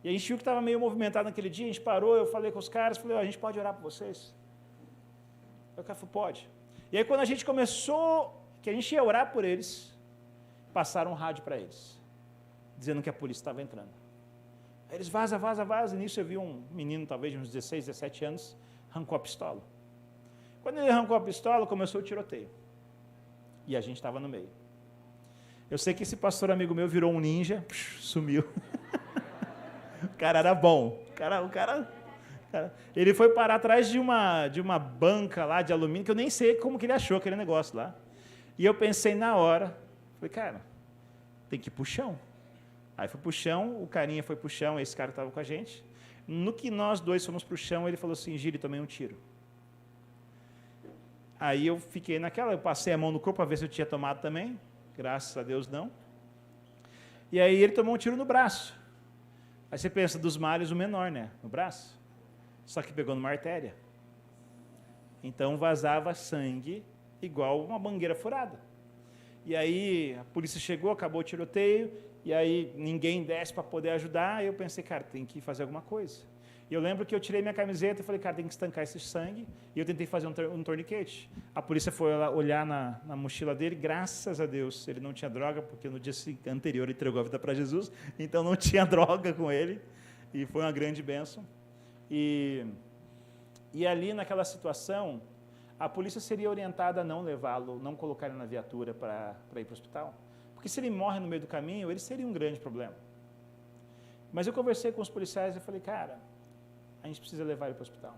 E a gente viu que estava meio movimentado naquele dia, a gente parou, eu falei com os caras, falei: a gente pode orar por vocês? Aí o cara falou: pode. E aí quando a gente começou, que a gente ia orar por eles, passaram um rádio para eles, dizendo que a polícia estava entrando. Aí eles: vaza. E nisso eu vi um menino, talvez de uns 16, 17 anos, arrancou a pistola. Quando ele arrancou a pistola, começou o tiroteio. E a gente estava no meio. Eu sei que esse pastor amigo meu virou um ninja, sumiu. O cara era bom. O cara, ele foi parar atrás de uma banca lá de alumínio, que eu nem sei como que ele achou aquele negócio lá. E eu pensei na hora, falei: cara, tem que ir pro chão. Aí foi pro chão, o carinha foi pro chão, esse cara estava com a gente. No que nós dois fomos pro chão, ele falou assim: Giri, tomei um tiro. Aí eu fiquei naquela, eu passei a mão no corpo para ver se eu tinha tomado também, graças a Deus não. E aí ele tomou um tiro no braço. Aí você pensa, dos males o menor, né? No braço. Só que pegou numa artéria. Então vazava sangue igual uma mangueira furada. E aí a polícia chegou, acabou o tiroteio, e aí ninguém desce para poder ajudar. Aí eu pensei: cara, tem que fazer alguma coisa. E eu lembro que eu tirei minha camiseta e falei: cara, tem que estancar esse sangue. E eu tentei fazer um torniquete. A polícia foi olhar na mochila dele, graças a Deus, ele não tinha droga, porque no dia anterior ele entregou a vida para Jesus, então não tinha droga com ele, e foi uma grande bênção. E ali naquela situação, a polícia seria orientada a não levá-lo, não colocar ele na viatura para ir para o hospital, porque se ele morre no meio do caminho, ele seria um grande problema. Mas eu conversei com os policiais e falei: cara, a gente precisa levar ele para o hospital.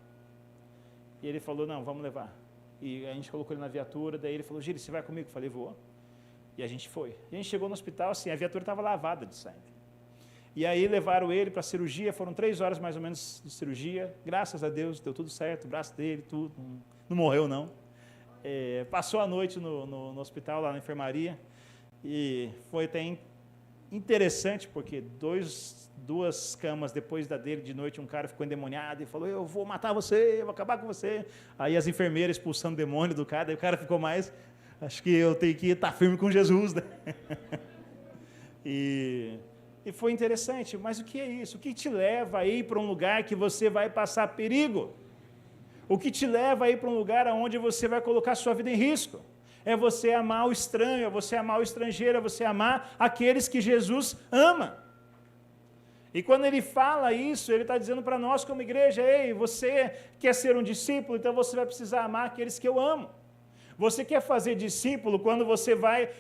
E ele falou: não, vamos levar. E a gente colocou ele na viatura, daí ele falou: Giri, você vai comigo? Eu falei: vou. E a gente foi. E a gente chegou no hospital, assim, a viatura estava lavada de sangue. E aí levaram ele para a cirurgia, foram 3 horas mais ou menos de cirurgia, graças a Deus, deu tudo certo, o braço dele, tudo, não morreu não. Passou a noite no hospital, lá na enfermaria, e foi até interessante, porque duas camas depois da dele, de noite, um cara ficou endemoniado e falou: eu vou matar você, eu vou acabar com você. Aí as enfermeiras expulsando o demônio do cara, aí o cara ficou mais: acho que eu tenho que estar firme com Jesus, né? E foi interessante. Mas o que é isso? O que te leva a ir para um lugar que você vai passar perigo? O que te leva a ir para um lugar onde você vai colocar sua vida em risco? É você amar o estranho, é você amar o estrangeiro, é você amar aqueles que Jesus ama. E quando ele fala isso, ele está dizendo para nós como igreja: ei, você quer ser um discípulo, então você vai precisar amar aqueles que eu amo. Você quer fazer discípulo, quando você vai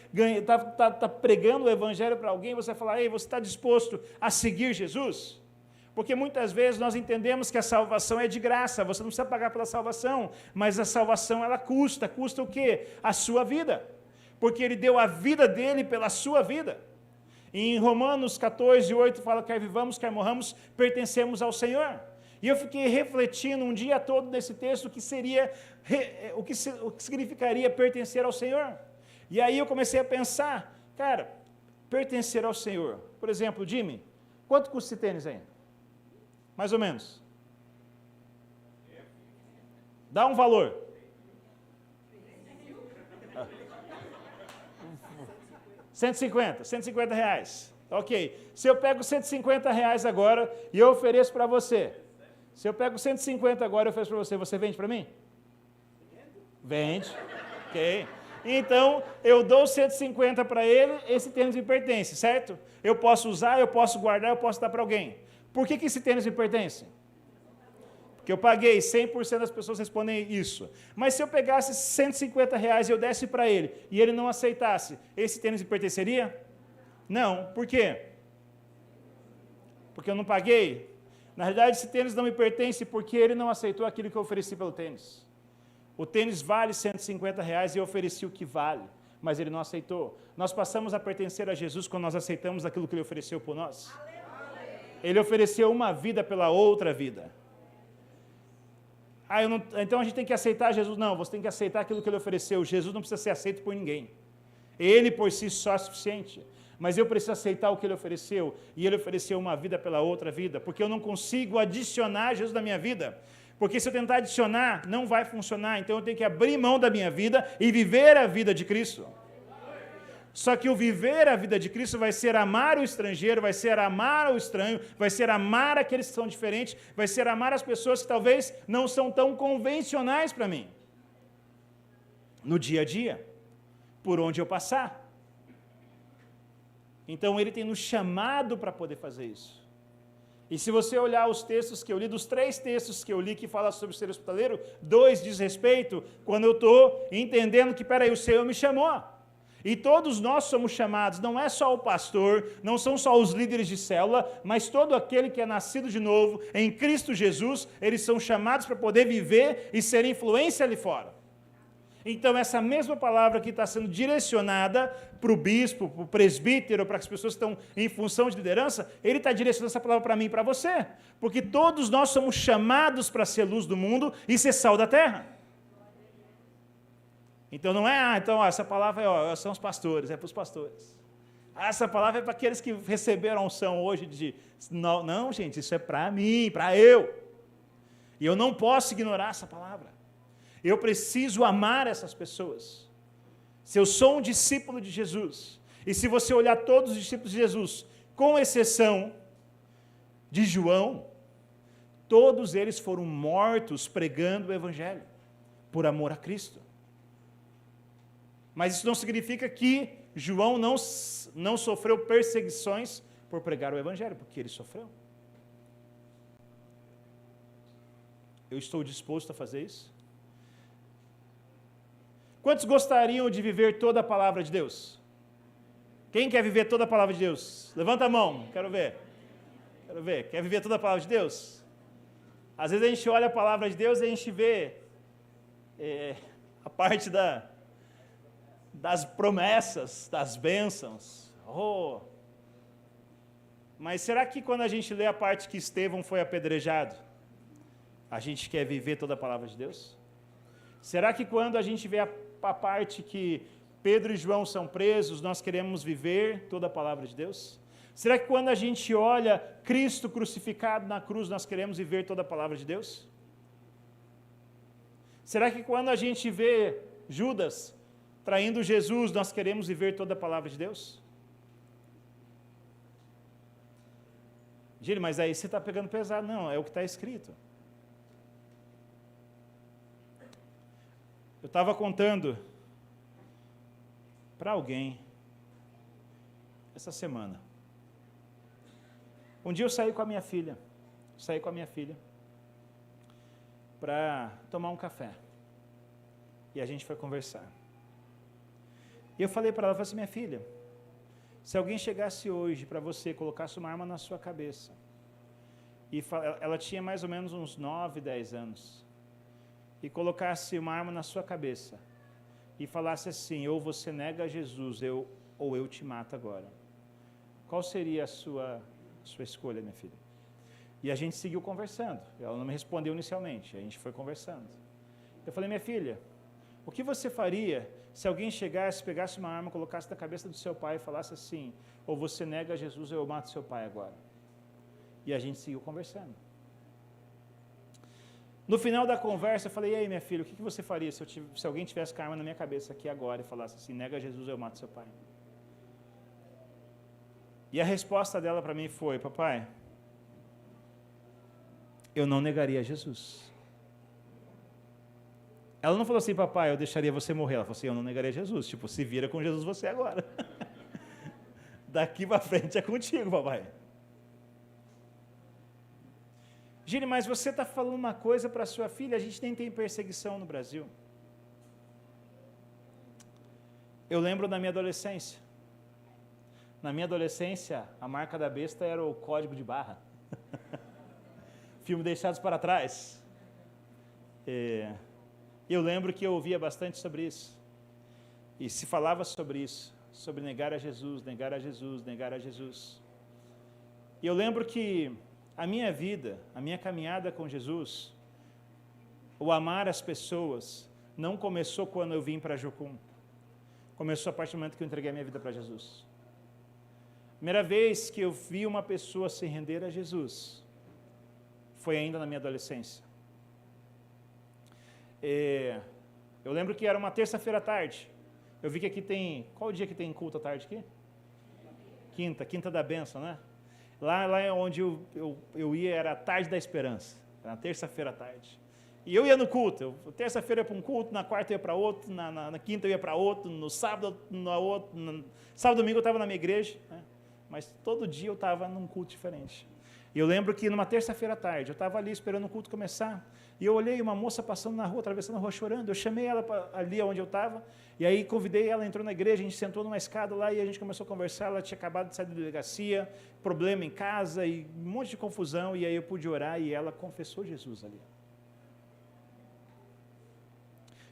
tá pregando o evangelho para alguém, você vai falar: ei, você está disposto a seguir Jesus? Porque muitas vezes nós entendemos que a salvação é de graça, você não precisa pagar pela salvação, mas a salvação ela custa o quê? A sua vida. porque Ele deu a vida dEle pela sua vida. Em Romanos 14, 8 fala, quer vivamos, quer morramos, pertencemos ao Senhor. E eu fiquei refletindo um dia todo nesse texto o que significaria pertencer ao Senhor. E aí eu comecei a pensar, cara, pertencer ao Senhor. Por exemplo, Jimmy, quanto custa esse tênis aí? Mais ou menos. Dá um valor. R$150 Ok. Se eu pego R$150 agora e eu ofereço para você, se eu pego 150 agora e ofereço para você, você vende para mim? Vende. Ok. Então, eu dou 150 para ele, esse tênis me pertence, certo? Eu posso usar, eu posso guardar, eu posso dar para alguém. Por que esse tênis me pertence? Porque eu paguei, 100% das pessoas respondem isso. Mas se eu pegasse R$150 e eu desse para ele, e ele não aceitasse, esse tênis me pertenceria? Não. Por quê? Porque eu não paguei? Na realidade, esse tênis não me pertence porque ele não aceitou aquilo que eu ofereci pelo tênis. O tênis vale R$150 e eu ofereci o que vale, mas ele não aceitou. Nós passamos a pertencer a Jesus quando nós aceitamos aquilo que ele ofereceu por nós. Ele ofereceu uma vida pela outra vida. Então a gente tem que aceitar Jesus? Não, você tem que aceitar aquilo que ele ofereceu. Jesus não precisa ser aceito por ninguém. Ele por si só é suficiente. Mas eu preciso aceitar o que ele ofereceu, e ele ofereceu uma vida pela outra vida, porque eu não consigo adicionar Jesus na minha vida, porque se eu tentar adicionar, não vai funcionar, então eu tenho que abrir mão da minha vida e viver a vida de Cristo. Só que o viver a vida de Cristo vai ser amar o estrangeiro, vai ser amar o estranho, vai ser amar aqueles que são diferentes, vai ser amar as pessoas que talvez não são tão convencionais para mim, no dia a dia, por onde eu passar. Então, ele tem nos chamado para poder fazer isso. E se você olhar os textos que eu li, dos 3 textos que eu li que falam sobre ser hospitaleiro, 2 diz respeito quando eu estou entendendo que, peraí, o Senhor me chamou. E todos nós somos chamados, não é só o pastor, não são só os líderes de célula, mas todo aquele que é nascido de novo em Cristo Jesus, eles são chamados para poder viver e ser influência ali fora. Então, essa mesma palavra que está sendo direcionada para o bispo, para o presbítero, para as pessoas que estão em função de liderança, ele está direcionando essa palavra para mim e para você. Porque todos nós somos chamados para ser luz do mundo e ser sal da terra. Então, não é, essa palavra são os pastores, é para os pastores. Essa palavra é para aqueles que receberam a unção hoje de... Não, gente, isso é para mim, para eu. E eu não posso ignorar essa palavra. Eu preciso amar essas pessoas. Se eu sou um discípulo de Jesus, e se você olhar todos os discípulos de Jesus, com exceção de João, todos eles foram mortos pregando o Evangelho, por amor a Cristo. Mas isso não significa que João não sofreu perseguições por pregar o Evangelho, porque ele sofreu. Eu estou disposto a fazer isso? Quantos gostariam de viver toda a palavra de Deus? Quem quer viver toda a palavra de Deus? Levanta a mão, quero ver. Quer viver toda a palavra de Deus? Às vezes a gente olha a palavra de Deus e a gente vê a parte das promessas, das bênçãos. Mas será que quando a gente lê a parte que Estevão foi apedrejado, a gente quer viver toda a palavra de Deus? Será que quando a gente vê a parte que Pedro e João são presos, nós queremos viver toda a palavra de Deus? Será que quando a gente olha Cristo crucificado na cruz, nós queremos viver toda a palavra de Deus? Será que quando a gente vê Judas traindo Jesus, nós queremos viver toda a palavra de Deus? Gílio, mas aí você está pegando pesado. Não, é o que está escrito. Eu estava contando para alguém essa semana. Um dia eu saí com a minha filha. Para tomar um café. E a gente foi conversar. E eu falei para ela, minha filha, se alguém chegasse hoje para você, colocasse uma arma na sua cabeça, e ela tinha mais ou menos uns 9, 10 anos, e colocasse uma arma na sua cabeça, e falasse assim, ou você nega Jesus, ou eu te mato agora, qual seria a sua escolha, minha filha? E a gente seguiu conversando. Ela não me respondeu inicialmente, a gente foi conversando. Eu falei, minha filha, o que você faria se alguém chegasse, pegasse uma arma, colocasse na cabeça do seu pai e falasse assim, ou você nega Jesus ou eu mato seu pai agora? E a gente seguiu conversando. No final da conversa, eu falei, e aí, minha filha, o que você faria se alguém tivesse com a arma na minha cabeça aqui agora e falasse assim, nega Jesus ou eu mato seu pai? E a resposta dela para mim foi, papai, eu não negaria Jesus. Ela não falou assim, papai, eu deixaria você morrer. Ela falou assim, eu não negaria Jesus. Tipo, se vira com Jesus você agora. Daqui para frente é contigo, papai. Gine, mas você está falando uma coisa para sua filha, a gente nem tem perseguição no Brasil. Eu lembro da minha adolescência. Na minha adolescência, a marca da besta era o código de barra. Filme Deixados para Trás. Eu lembro que eu ouvia bastante sobre isso. E se falava sobre isso, sobre negar a Jesus, negar a Jesus, negar a Jesus. E eu lembro que a minha vida, a minha caminhada com Jesus, o amar as pessoas, não começou quando eu vim para Jocum. Começou a partir do momento que eu entreguei a minha vida para Jesus. Primeira vez que eu vi uma pessoa se render a Jesus, foi ainda na minha adolescência. Eu lembro que era uma terça-feira à tarde. Eu vi que aqui tem... Qual o dia que tem culto à tarde aqui? Quinta da bênção, né? Lá onde eu ia era a tarde da esperança. Era terça-feira à tarde. E eu ia no culto. Terça-feira eu ia para um culto, na quarta eu ia para outro, na quinta eu ia para outro, no sábado, sábado e domingo eu estava na minha igreja, né? Mas todo dia eu estava num culto diferente. E eu lembro que numa terça-feira à tarde, eu estava ali esperando o culto começar, e eu olhei uma moça passando na rua, atravessando a rua chorando, eu chamei ela ali onde eu estava, e aí convidei ela, entrou na igreja, a gente sentou numa escada lá, e a gente começou a conversar, ela tinha acabado de sair da delegacia, problema em casa, e um monte de confusão, e aí eu pude orar, e ela confessou Jesus ali.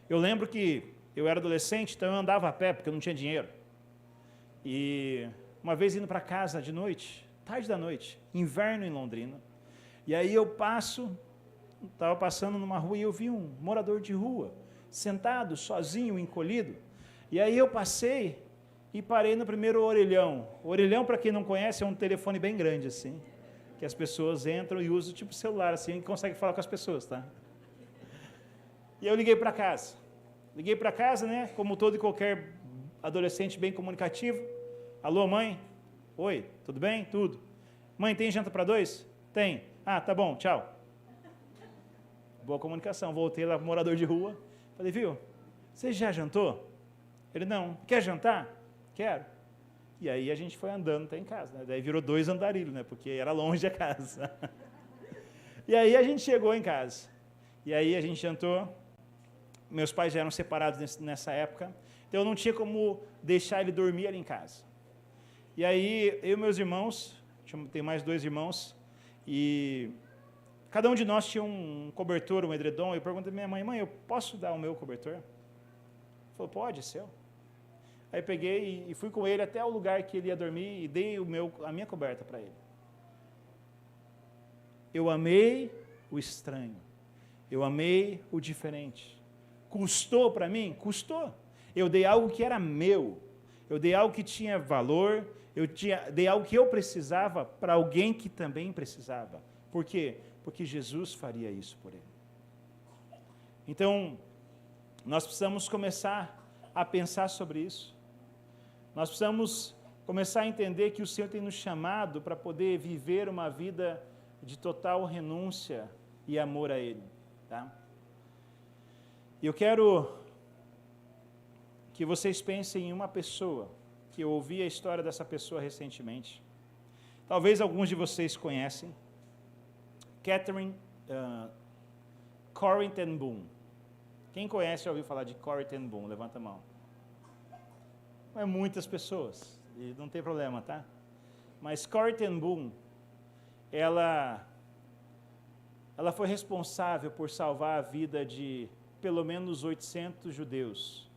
Eu lembro que eu era adolescente, então eu andava a pé, porque eu não tinha dinheiro, e uma vez indo para casa de noite, tarde da noite, inverno em Londrina, e aí eu estava passando numa rua e eu vi um morador de rua, sentado, sozinho, encolhido, e aí eu passei e parei no primeiro orelhão. O orelhão, para quem não conhece, é um telefone bem grande assim, que as pessoas entram e usam tipo celular assim, e conseguem falar com as pessoas, tá? E eu liguei para casa, né, como todo e qualquer adolescente bem comunicativo. Alô, mãe? Oi, tudo bem? Tudo. Mãe, tem janta para 2? Tem. Ah, tá bom, tchau. Boa comunicação. Voltei lá para o morador de rua. Falei, viu, você já jantou? Ele, não. Quer jantar? Quero. E aí a gente foi andando até em casa, né? Daí virou 2 andarilhos, né? Porque era longe a casa. E aí a gente chegou em casa. E aí a gente jantou. Meus pais já eram separados nessa época. Então eu não tinha como deixar ele dormir ali em casa. E aí, eu e meus irmãos, tem mais 2 irmãos, e cada um de nós tinha um cobertor, um edredom. Eu perguntei à minha mãe, eu posso dar o meu cobertor? Ela falou, pode, é seu. Aí peguei e fui com ele até o lugar que ele ia dormir e dei a minha coberta para ele. Eu amei o estranho, eu amei o diferente. Custou para mim? Custou. Eu dei algo que era meu, eu dei algo que tinha valor, dei algo que eu precisava para alguém que também precisava. Por quê? Porque Jesus faria isso por ele. Então, nós precisamos começar a pensar sobre isso. Nós precisamos começar a entender que o Senhor tem nos chamado para poder viver uma vida de total renúncia e amor a Ele. Tá? E eu quero que vocês pensem em uma pessoa, que eu ouvi a história dessa pessoa recentemente. Talvez alguns de vocês conhecem. Catherine Corrie ten Boom. Quem conhece já ouviu falar de Corrie ten Boom? Levanta a mão. Não é muitas pessoas, e não tem problema, tá? Mas Corrie ten Boom, ela foi responsável por salvar a vida de pelo menos 800 judeus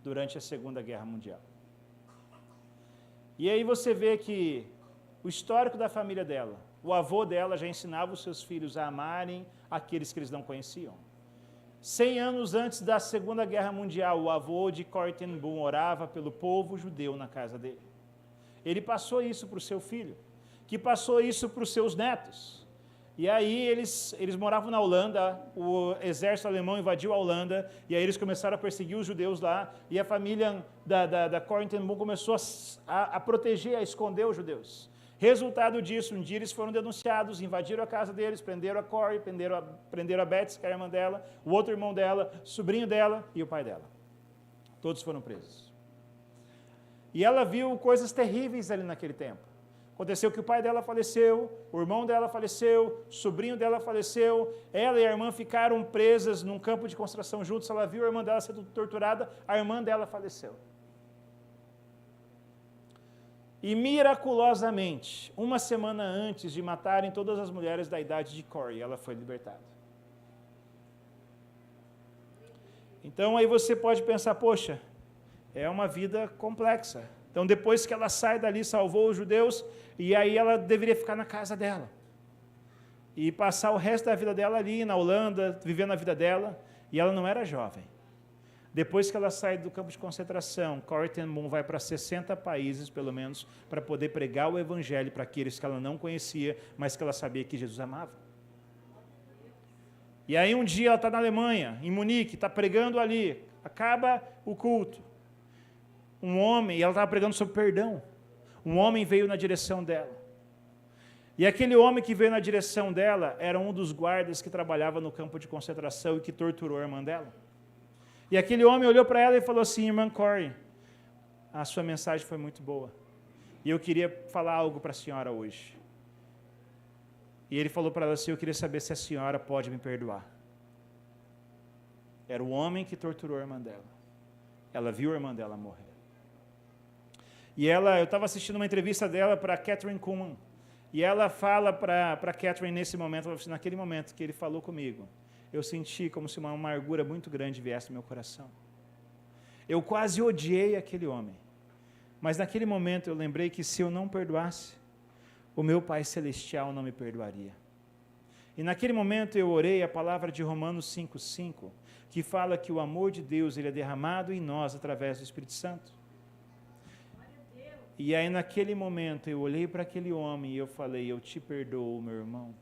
durante a Segunda Guerra Mundial. E aí você vê que o histórico da família dela, o avô dela já ensinava os seus filhos a amarem aqueles que eles não conheciam. 100 anos antes da Segunda Guerra Mundial, o avô de Corrie ten Boom orava pelo povo judeu na casa dele. Ele passou isso para o seu filho, que passou isso para os seus netos. E aí eles moravam na Holanda, o exército alemão invadiu a Holanda, e aí eles começaram a perseguir os judeus lá, e a família da Corrie ten Boom começou a proteger, a esconder os judeus. Resultado disso, um dia eles foram denunciados, invadiram a casa deles, prenderam a Corrie, prenderam a Betsy, que era a irmã dela, o outro irmão dela, sobrinho dela e o pai dela. Todos foram presos. E ela viu coisas terríveis ali naquele tempo. Aconteceu que o pai dela faleceu, o irmão dela faleceu, o sobrinho dela faleceu, ela e a irmã ficaram presas num campo de concentração juntos, ela viu a irmã dela sendo torturada, a irmã dela faleceu. E miraculosamente, uma semana antes de matarem todas as mulheres da idade de Corrie, ela foi libertada. Então aí você pode pensar, poxa, é uma vida complexa. Então depois que ela sai dali, salvou os judeus, e aí ela deveria ficar na casa dela. E passar o resto da vida dela ali na Holanda, vivendo a vida dela, e ela não era jovem. Depois que ela sai do campo de concentração, Corrie ten Boom vai para 60 países, pelo menos, para poder pregar o evangelho para aqueles que ela não conhecia, mas que ela sabia que Jesus amava. E aí um dia ela está na Alemanha, em Munique, está pregando ali, acaba o culto. Um homem, e ela estava pregando sobre perdão, um homem veio na direção dela. E aquele homem que veio na direção dela era um dos guardas que trabalhava no campo de concentração e que torturou a irmã dela. E aquele homem olhou para ela e falou assim, irmã Corrie, a sua mensagem foi muito boa. E eu queria falar algo para a senhora hoje. E ele falou para ela assim, eu queria saber se a senhora pode me perdoar. Era o homem que torturou a irmã dela. Ela viu a irmã dela morrer. E eu estava assistindo uma entrevista dela para Kathryn Kuhlman. E ela fala para Kathryn nesse momento, naquele momento que ele falou comigo, eu senti como se uma amargura muito grande viesse no meu coração. Eu quase odiei aquele homem. Mas naquele momento eu lembrei que se eu não perdoasse, o meu Pai Celestial não me perdoaria. E naquele momento eu orei a palavra de Romanos 5,5, que fala que o amor de Deus ele é derramado em nós através do Espírito Santo. E aí naquele momento eu olhei para aquele homem e eu falei, eu te perdoo, meu irmão.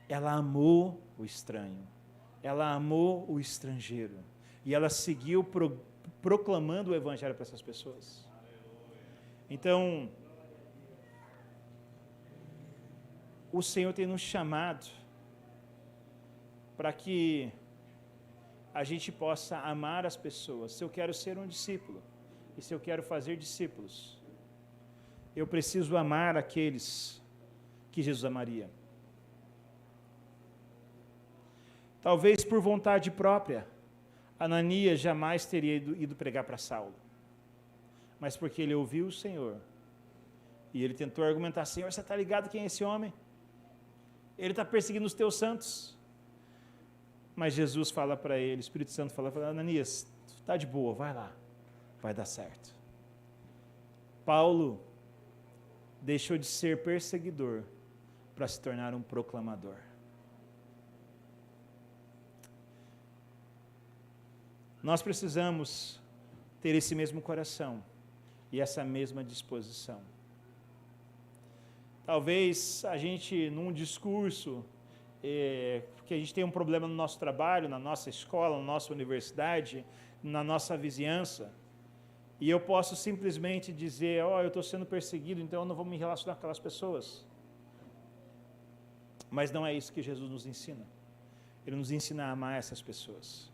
Ela amou o estranho, ela amou o estrangeiro, e ela seguiu proclamando o evangelho para essas pessoas. Então, o Senhor tem nos chamado para que a gente possa amar as pessoas. Se eu quero ser um discípulo, e se eu quero fazer discípulos, eu preciso amar aqueles que Jesus amaria. Talvez por vontade própria, Ananias jamais teria ido pregar para Saulo. Mas porque ele ouviu o Senhor, e ele tentou argumentar, Senhor, você está ligado quem é esse homem? Ele está perseguindo os teus santos. Mas Jesus fala para ele, o Espírito Santo fala para ele, Ananias, está de boa, vai lá, vai dar certo. Paulo deixou de ser perseguidor para se tornar um proclamador. Nós precisamos ter esse mesmo coração e essa mesma disposição. Talvez a gente, num discurso, que a gente tem um problema no nosso trabalho, na nossa escola, na nossa universidade, na nossa vizinhança, e eu posso simplesmente dizer, eu estou sendo perseguido, então eu não vou me relacionar com aquelas pessoas. Mas não é isso que Jesus nos ensina. Ele nos ensina a amar essas pessoas.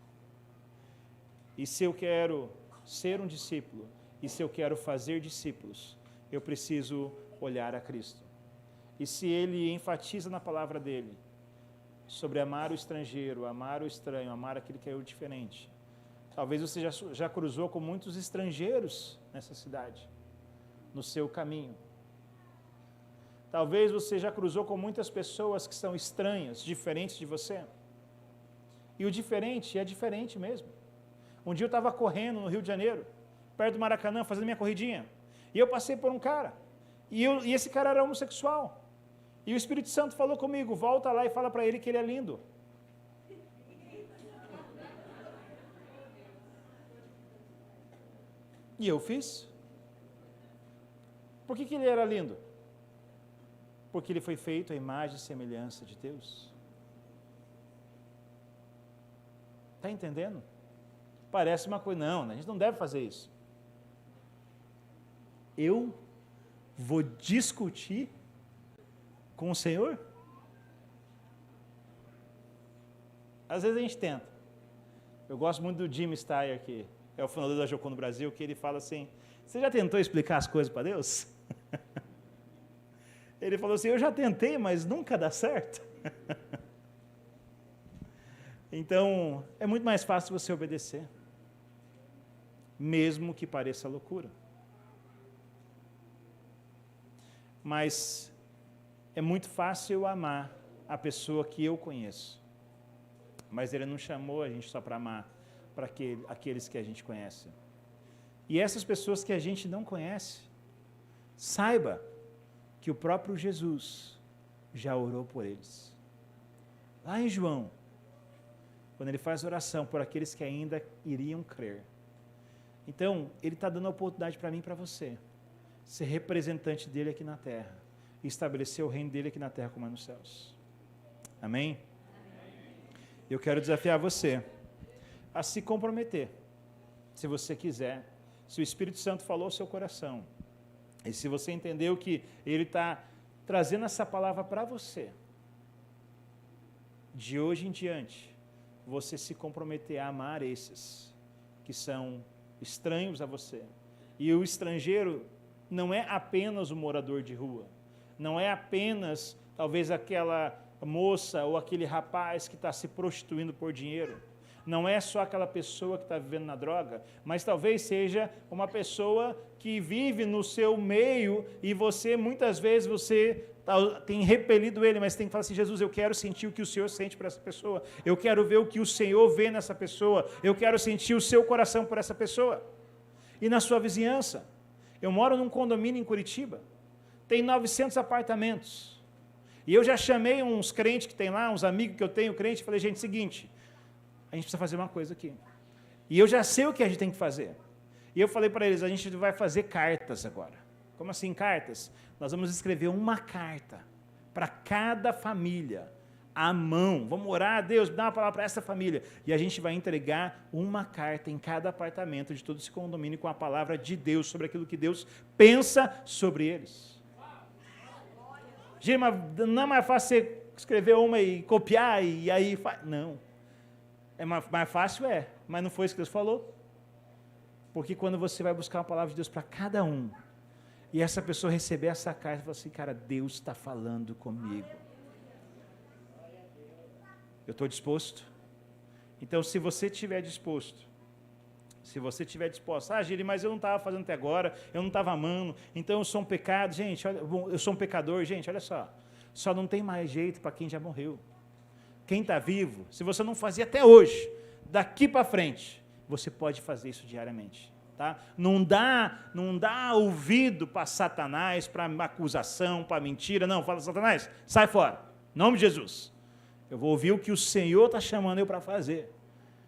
E se eu quero ser um discípulo, e se eu quero fazer discípulos, eu preciso olhar a Cristo. E se ele enfatiza na palavra dele, sobre amar o estrangeiro, amar o estranho, amar aquele que é o diferente, talvez você já cruzou com muitos estrangeiros nessa cidade, no seu caminho. Talvez você já cruzou com muitas pessoas que são estranhas, diferentes de você. E o diferente é diferente mesmo. Um dia eu estava correndo no Rio de Janeiro, perto do Maracanã, fazendo minha corridinha. E eu passei por um cara. E esse cara era homossexual. E o Espírito Santo falou comigo, volta lá e fala para ele que ele é lindo. E eu fiz. Por que ele era lindo? Porque ele foi feito à imagem e semelhança de Deus. Está entendendo? Parece uma coisa, não, a gente não deve fazer isso. Eu vou discutir com o Senhor? Às vezes a gente tenta. Eu gosto muito do Jim Steyer, que é o fundador da Jocum no Brasil, que ele fala assim, você já tentou explicar as coisas para Deus? Ele falou assim, eu já tentei, mas nunca dá certo. Então, é muito mais fácil você obedecer, mesmo que pareça loucura. Mas é muito fácil eu amar a pessoa que eu conheço. Mas ele não chamou a gente só para amar para aqueles que a gente conhece. E essas pessoas que a gente não conhece, saiba que o próprio Jesus já orou por eles. Lá em João, quando ele faz oração por aqueles que ainda iriam crer. Então, ele está dando a oportunidade para mim e para você, ser representante dele aqui na terra, e estabelecer o reino dele aqui na terra como é nos céus. Amém? Eu quero desafiar você a se comprometer, se você quiser, se o Espírito Santo falou ao seu coração, e se você entendeu que ele está trazendo essa palavra para você, de hoje em diante, você se comprometer a amar esses que são estranhos a você. E o estrangeiro não é apenas o morador de rua, não é apenas, talvez, aquela moça ou aquele rapaz que está se prostituindo por dinheiro, não é só aquela pessoa que está vivendo na droga, mas talvez seja uma pessoa que vive no seu meio e você, muitas vezes, você tem repelido ele, mas tem que falar assim, Jesus, eu quero sentir o que o Senhor sente por essa pessoa, eu quero ver o que o Senhor vê nessa pessoa, eu quero sentir o seu coração por essa pessoa. E na sua vizinhança, eu moro num condomínio em Curitiba, tem 900 apartamentos, e eu já chamei uns crentes que tem lá, uns amigos que eu tenho crente, e falei, gente, seguinte, a gente precisa fazer uma coisa aqui. E eu já sei o que a gente tem que fazer. E eu falei para eles, a gente vai fazer cartas agora. Como assim cartas? Nós vamos escrever uma carta para cada família, à mão. Vamos orar, Deus, dá uma palavra para essa família. E a gente vai entregar uma carta em cada apartamento de todo esse condomínio com a palavra de Deus, sobre aquilo que Deus pensa sobre eles. Gente, mas não é mais fácil você escrever uma e copiar e aí... Não. É mais fácil, mas não foi isso que Deus falou. Porque quando você vai buscar uma palavra de Deus para cada um, e essa pessoa receber essa carta, fala assim, cara, Deus está falando comigo. Eu estou disposto? Então, se você estiver disposto, Giri, mas eu não estava fazendo até agora, eu não estava amando, então eu sou um pecado, gente, olha, eu sou um pecador, gente, olha só não tem mais jeito para quem já morreu. Quem está vivo, se você não fazia até hoje, daqui para frente, você pode fazer isso diariamente. Tá? Não dá ouvido para Satanás, para acusação, para mentira, não, fala, Satanás, sai fora, em nome de Jesus. Eu vou ouvir o que o Senhor está chamando eu para fazer.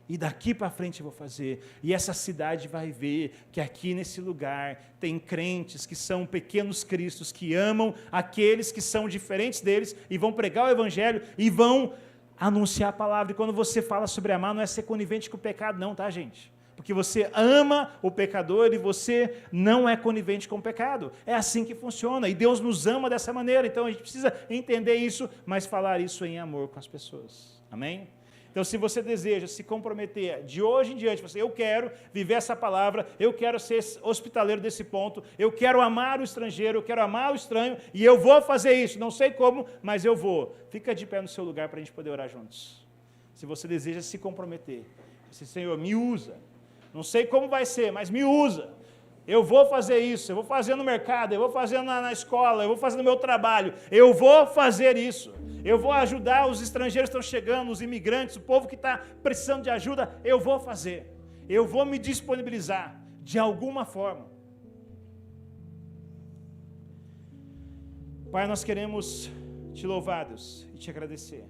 E daqui para frente eu vou fazer. E essa cidade vai ver que aqui nesse lugar tem crentes que são pequenos cristos, que amam aqueles que são diferentes deles, e vão pregar o evangelho, e vão anunciar a palavra. E quando você fala sobre amar, não é ser conivente com o pecado, não, tá, gente? Porque você ama o pecador e você não é conivente com o pecado. É assim que funciona. E Deus nos ama dessa maneira. Então a gente precisa entender isso, mas falar isso em amor com as pessoas. Amém? Então, se você deseja se comprometer de hoje em diante, eu quero viver essa palavra, eu quero ser hospitaleiro desse ponto, eu quero amar o estrangeiro, eu quero amar o estranho, e eu vou fazer isso, não sei como, mas eu vou. Fica de pé no seu lugar para a gente poder orar juntos. Se você deseja se comprometer, Senhor, me usa. Não sei como vai ser, mas me usa. Eu vou fazer isso, eu vou fazer no mercado, eu vou fazer na escola, eu vou fazer no meu trabalho, eu vou fazer isso. eu vou ajudar os estrangeiros que estão chegando, os imigrantes, o povo que está precisando de ajuda, eu vou fazer. Eu vou me disponibilizar de alguma forma. Pai, nós queremos te louvar, Deus, e te agradecer,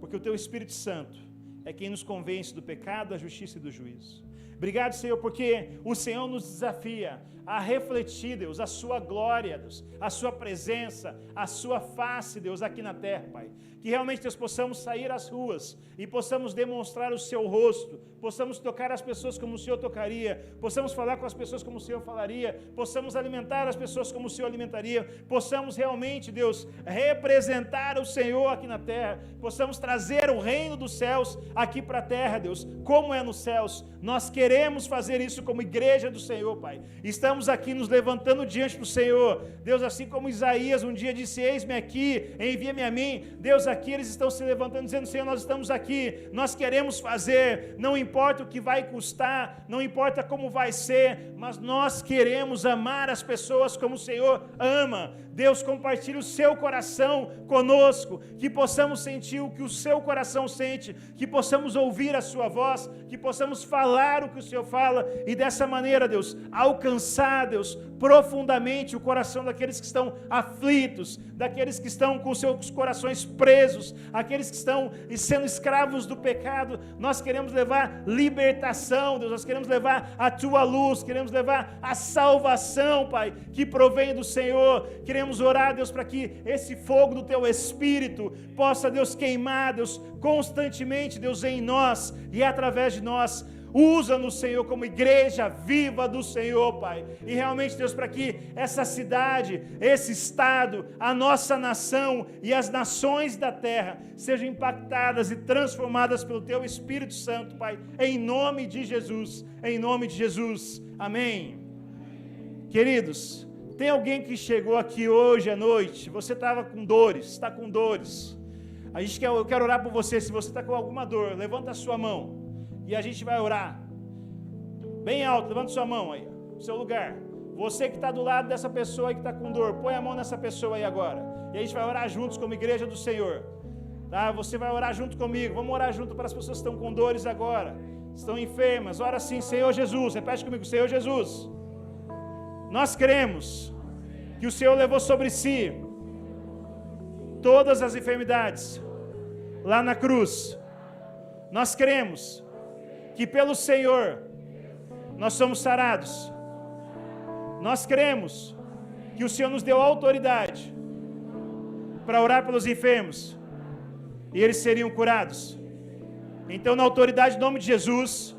porque o teu Espírito Santo é quem nos convence do pecado, da justiça e do juízo. Obrigado, Senhor, porque o Senhor nos desafia a refletir, Deus, a sua glória, Deus, a sua presença, a sua face, Deus, aqui na terra, Pai. Que realmente, Deus, possamos sair às ruas e possamos demonstrar o seu rosto, possamos tocar as pessoas como o Senhor tocaria, possamos falar com as pessoas como o Senhor falaria, possamos alimentar as pessoas como o Senhor alimentaria, possamos realmente, Deus, representar o Senhor aqui na terra, possamos trazer o reino dos céus aqui para a terra, Deus, como é nos céus. Nós queremos fazer isso como igreja do Senhor, Pai. Estamos aqui nos levantando diante do Senhor, Deus, assim como Isaías um dia disse, eis-me aqui, envia-me a mim. Deus, aqui eles estão se levantando dizendo, Senhor, nós estamos aqui, nós queremos fazer, não importa o que vai custar, não importa como vai ser, mas nós queremos amar as pessoas como o Senhor ama. Deus, compartilhe o seu coração conosco, que possamos sentir o que o seu coração sente, que possamos ouvir a sua voz, que possamos falar o que o Senhor fala, e dessa maneira, Deus, alcançar, Deus, profundamente o coração daqueles que estão aflitos, daqueles que estão com seus corações presos, aqueles que estão sendo escravos do pecado. Nós queremos levar libertação, Deus, nós queremos levar a tua luz, queremos levar a salvação, Pai, que provém do Senhor. Queremos orar, Deus, para que esse fogo do teu Espírito possa, Deus, queimar, Deus, constantemente, Deus, em nós e através de nós. Usa-nos, Senhor, como igreja viva do Senhor, Pai. E realmente, Deus, para que essa cidade, esse estado, a nossa nação e as nações da terra sejam impactadas e transformadas pelo Teu Espírito Santo, Pai. Em nome de Jesus. Em nome de Jesus. Amém. Queridos, tem alguém que chegou aqui hoje à noite, você estava com dores, está com dores. Eu quero orar por você. Se você está com alguma dor, levanta a sua mão. E a gente vai orar, bem alto, levanta sua mão aí, no seu lugar. Você que está do lado dessa pessoa aí que está com dor, põe a mão nessa pessoa aí agora. E a gente vai orar juntos como igreja do Senhor. Tá? Você vai orar junto comigo, vamos orar junto para as pessoas que estão com dores agora, estão enfermas. Ora assim, Senhor Jesus, repete comigo, Senhor Jesus, nós cremos que o Senhor levou sobre si todas as enfermidades lá na cruz. Nós cremos que pelo Senhor nós somos sarados. Nós cremos que o Senhor nos deu autoridade para orar pelos enfermos e eles seriam curados. Então, na autoridade do nome de Jesus,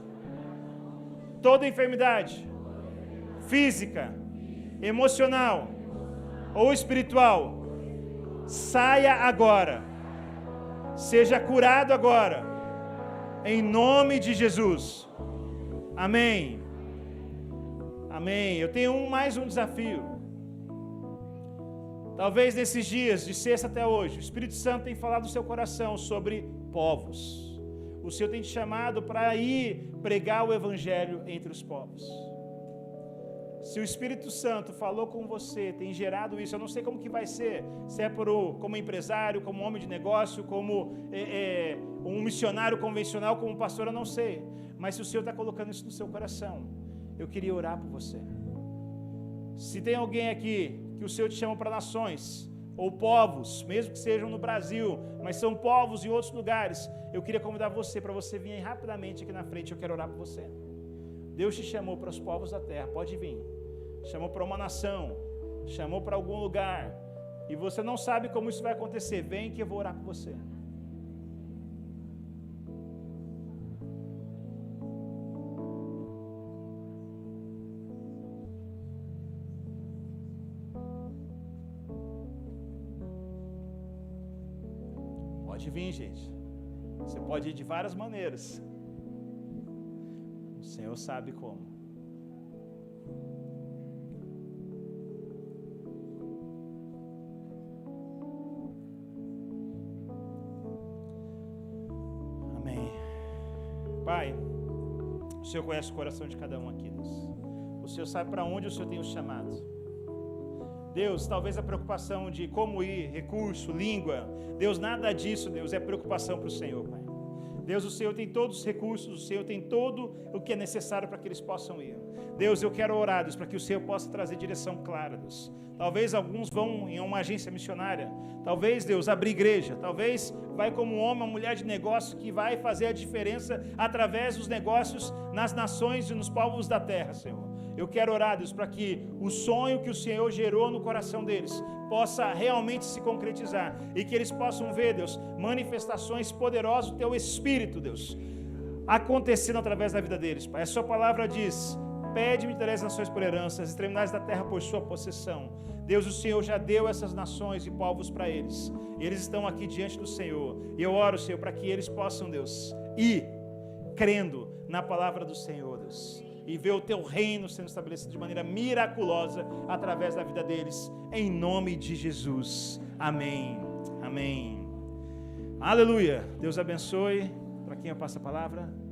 toda enfermidade física, emocional ou espiritual, saia agora, seja curado agora, em nome de Jesus. Amém. Amém. Eu tenho mais um desafio. Talvez nesses dias, de sexta até hoje, o Espírito Santo tem falado no seu coração sobre povos. O Senhor tem te chamado para ir pregar o Evangelho entre os povos. Se o Espírito Santo falou com você, tem gerado isso, eu não sei como que vai ser, se é como empresário, como homem de negócio, como um missionário convencional, como pastor, eu não sei. Mas se o Senhor está colocando isso no seu coração, eu queria orar por você. Se tem alguém aqui que o Senhor te chama para nações, ou povos, mesmo que sejam no Brasil, mas são povos em outros lugares, eu queria convidar você, para você vir rapidamente aqui na frente, eu quero orar por você. Deus te chamou para os povos da terra, pode vir. Chamou para uma nação, chamou para algum lugar, e você não sabe como isso vai acontecer. Vem que eu vou orar por você. Pode vir, gente. Você pode ir de várias maneiras. O Senhor sabe como. Amém. Pai, o Senhor conhece o coração de cada um aqui, Deus. O Senhor sabe para onde o Senhor tem os chamado. Deus, talvez a preocupação de como ir, recurso, língua, Deus, nada disso, Deus, é preocupação para o Senhor, Pai. Deus, o Senhor tem todos os recursos, o Senhor tem todo o que é necessário para que eles possam ir. Deus, eu quero orar, Deus, para que o Senhor possa trazer direção clara, Deus. Talvez alguns vão em uma agência missionária, talvez, Deus, abrir igreja, talvez vai como um homem, uma mulher de negócio que vai fazer a diferença através dos negócios nas nações e nos povos da terra, Senhor. Eu quero orar, Deus, para que o sonho que o Senhor gerou no coração deles possa realmente se concretizar e que eles possam ver, Deus, manifestações poderosas do Teu Espírito, Deus, acontecendo através da vida deles, Pai. A Sua palavra diz: pede-me e as nações por herança, as extremidades da terra por sua possessão. Deus, o Senhor já deu essas nações e povos para eles. Eles estão aqui diante do Senhor. E eu oro, Senhor, para que eles possam, Deus, ir crendo na palavra do Senhor, Deus, e ver o Teu reino sendo estabelecido de maneira miraculosa através da vida deles, em nome de Jesus. Amém. Amém. Aleluia. Deus abençoe. Para quem eu passo a palavra?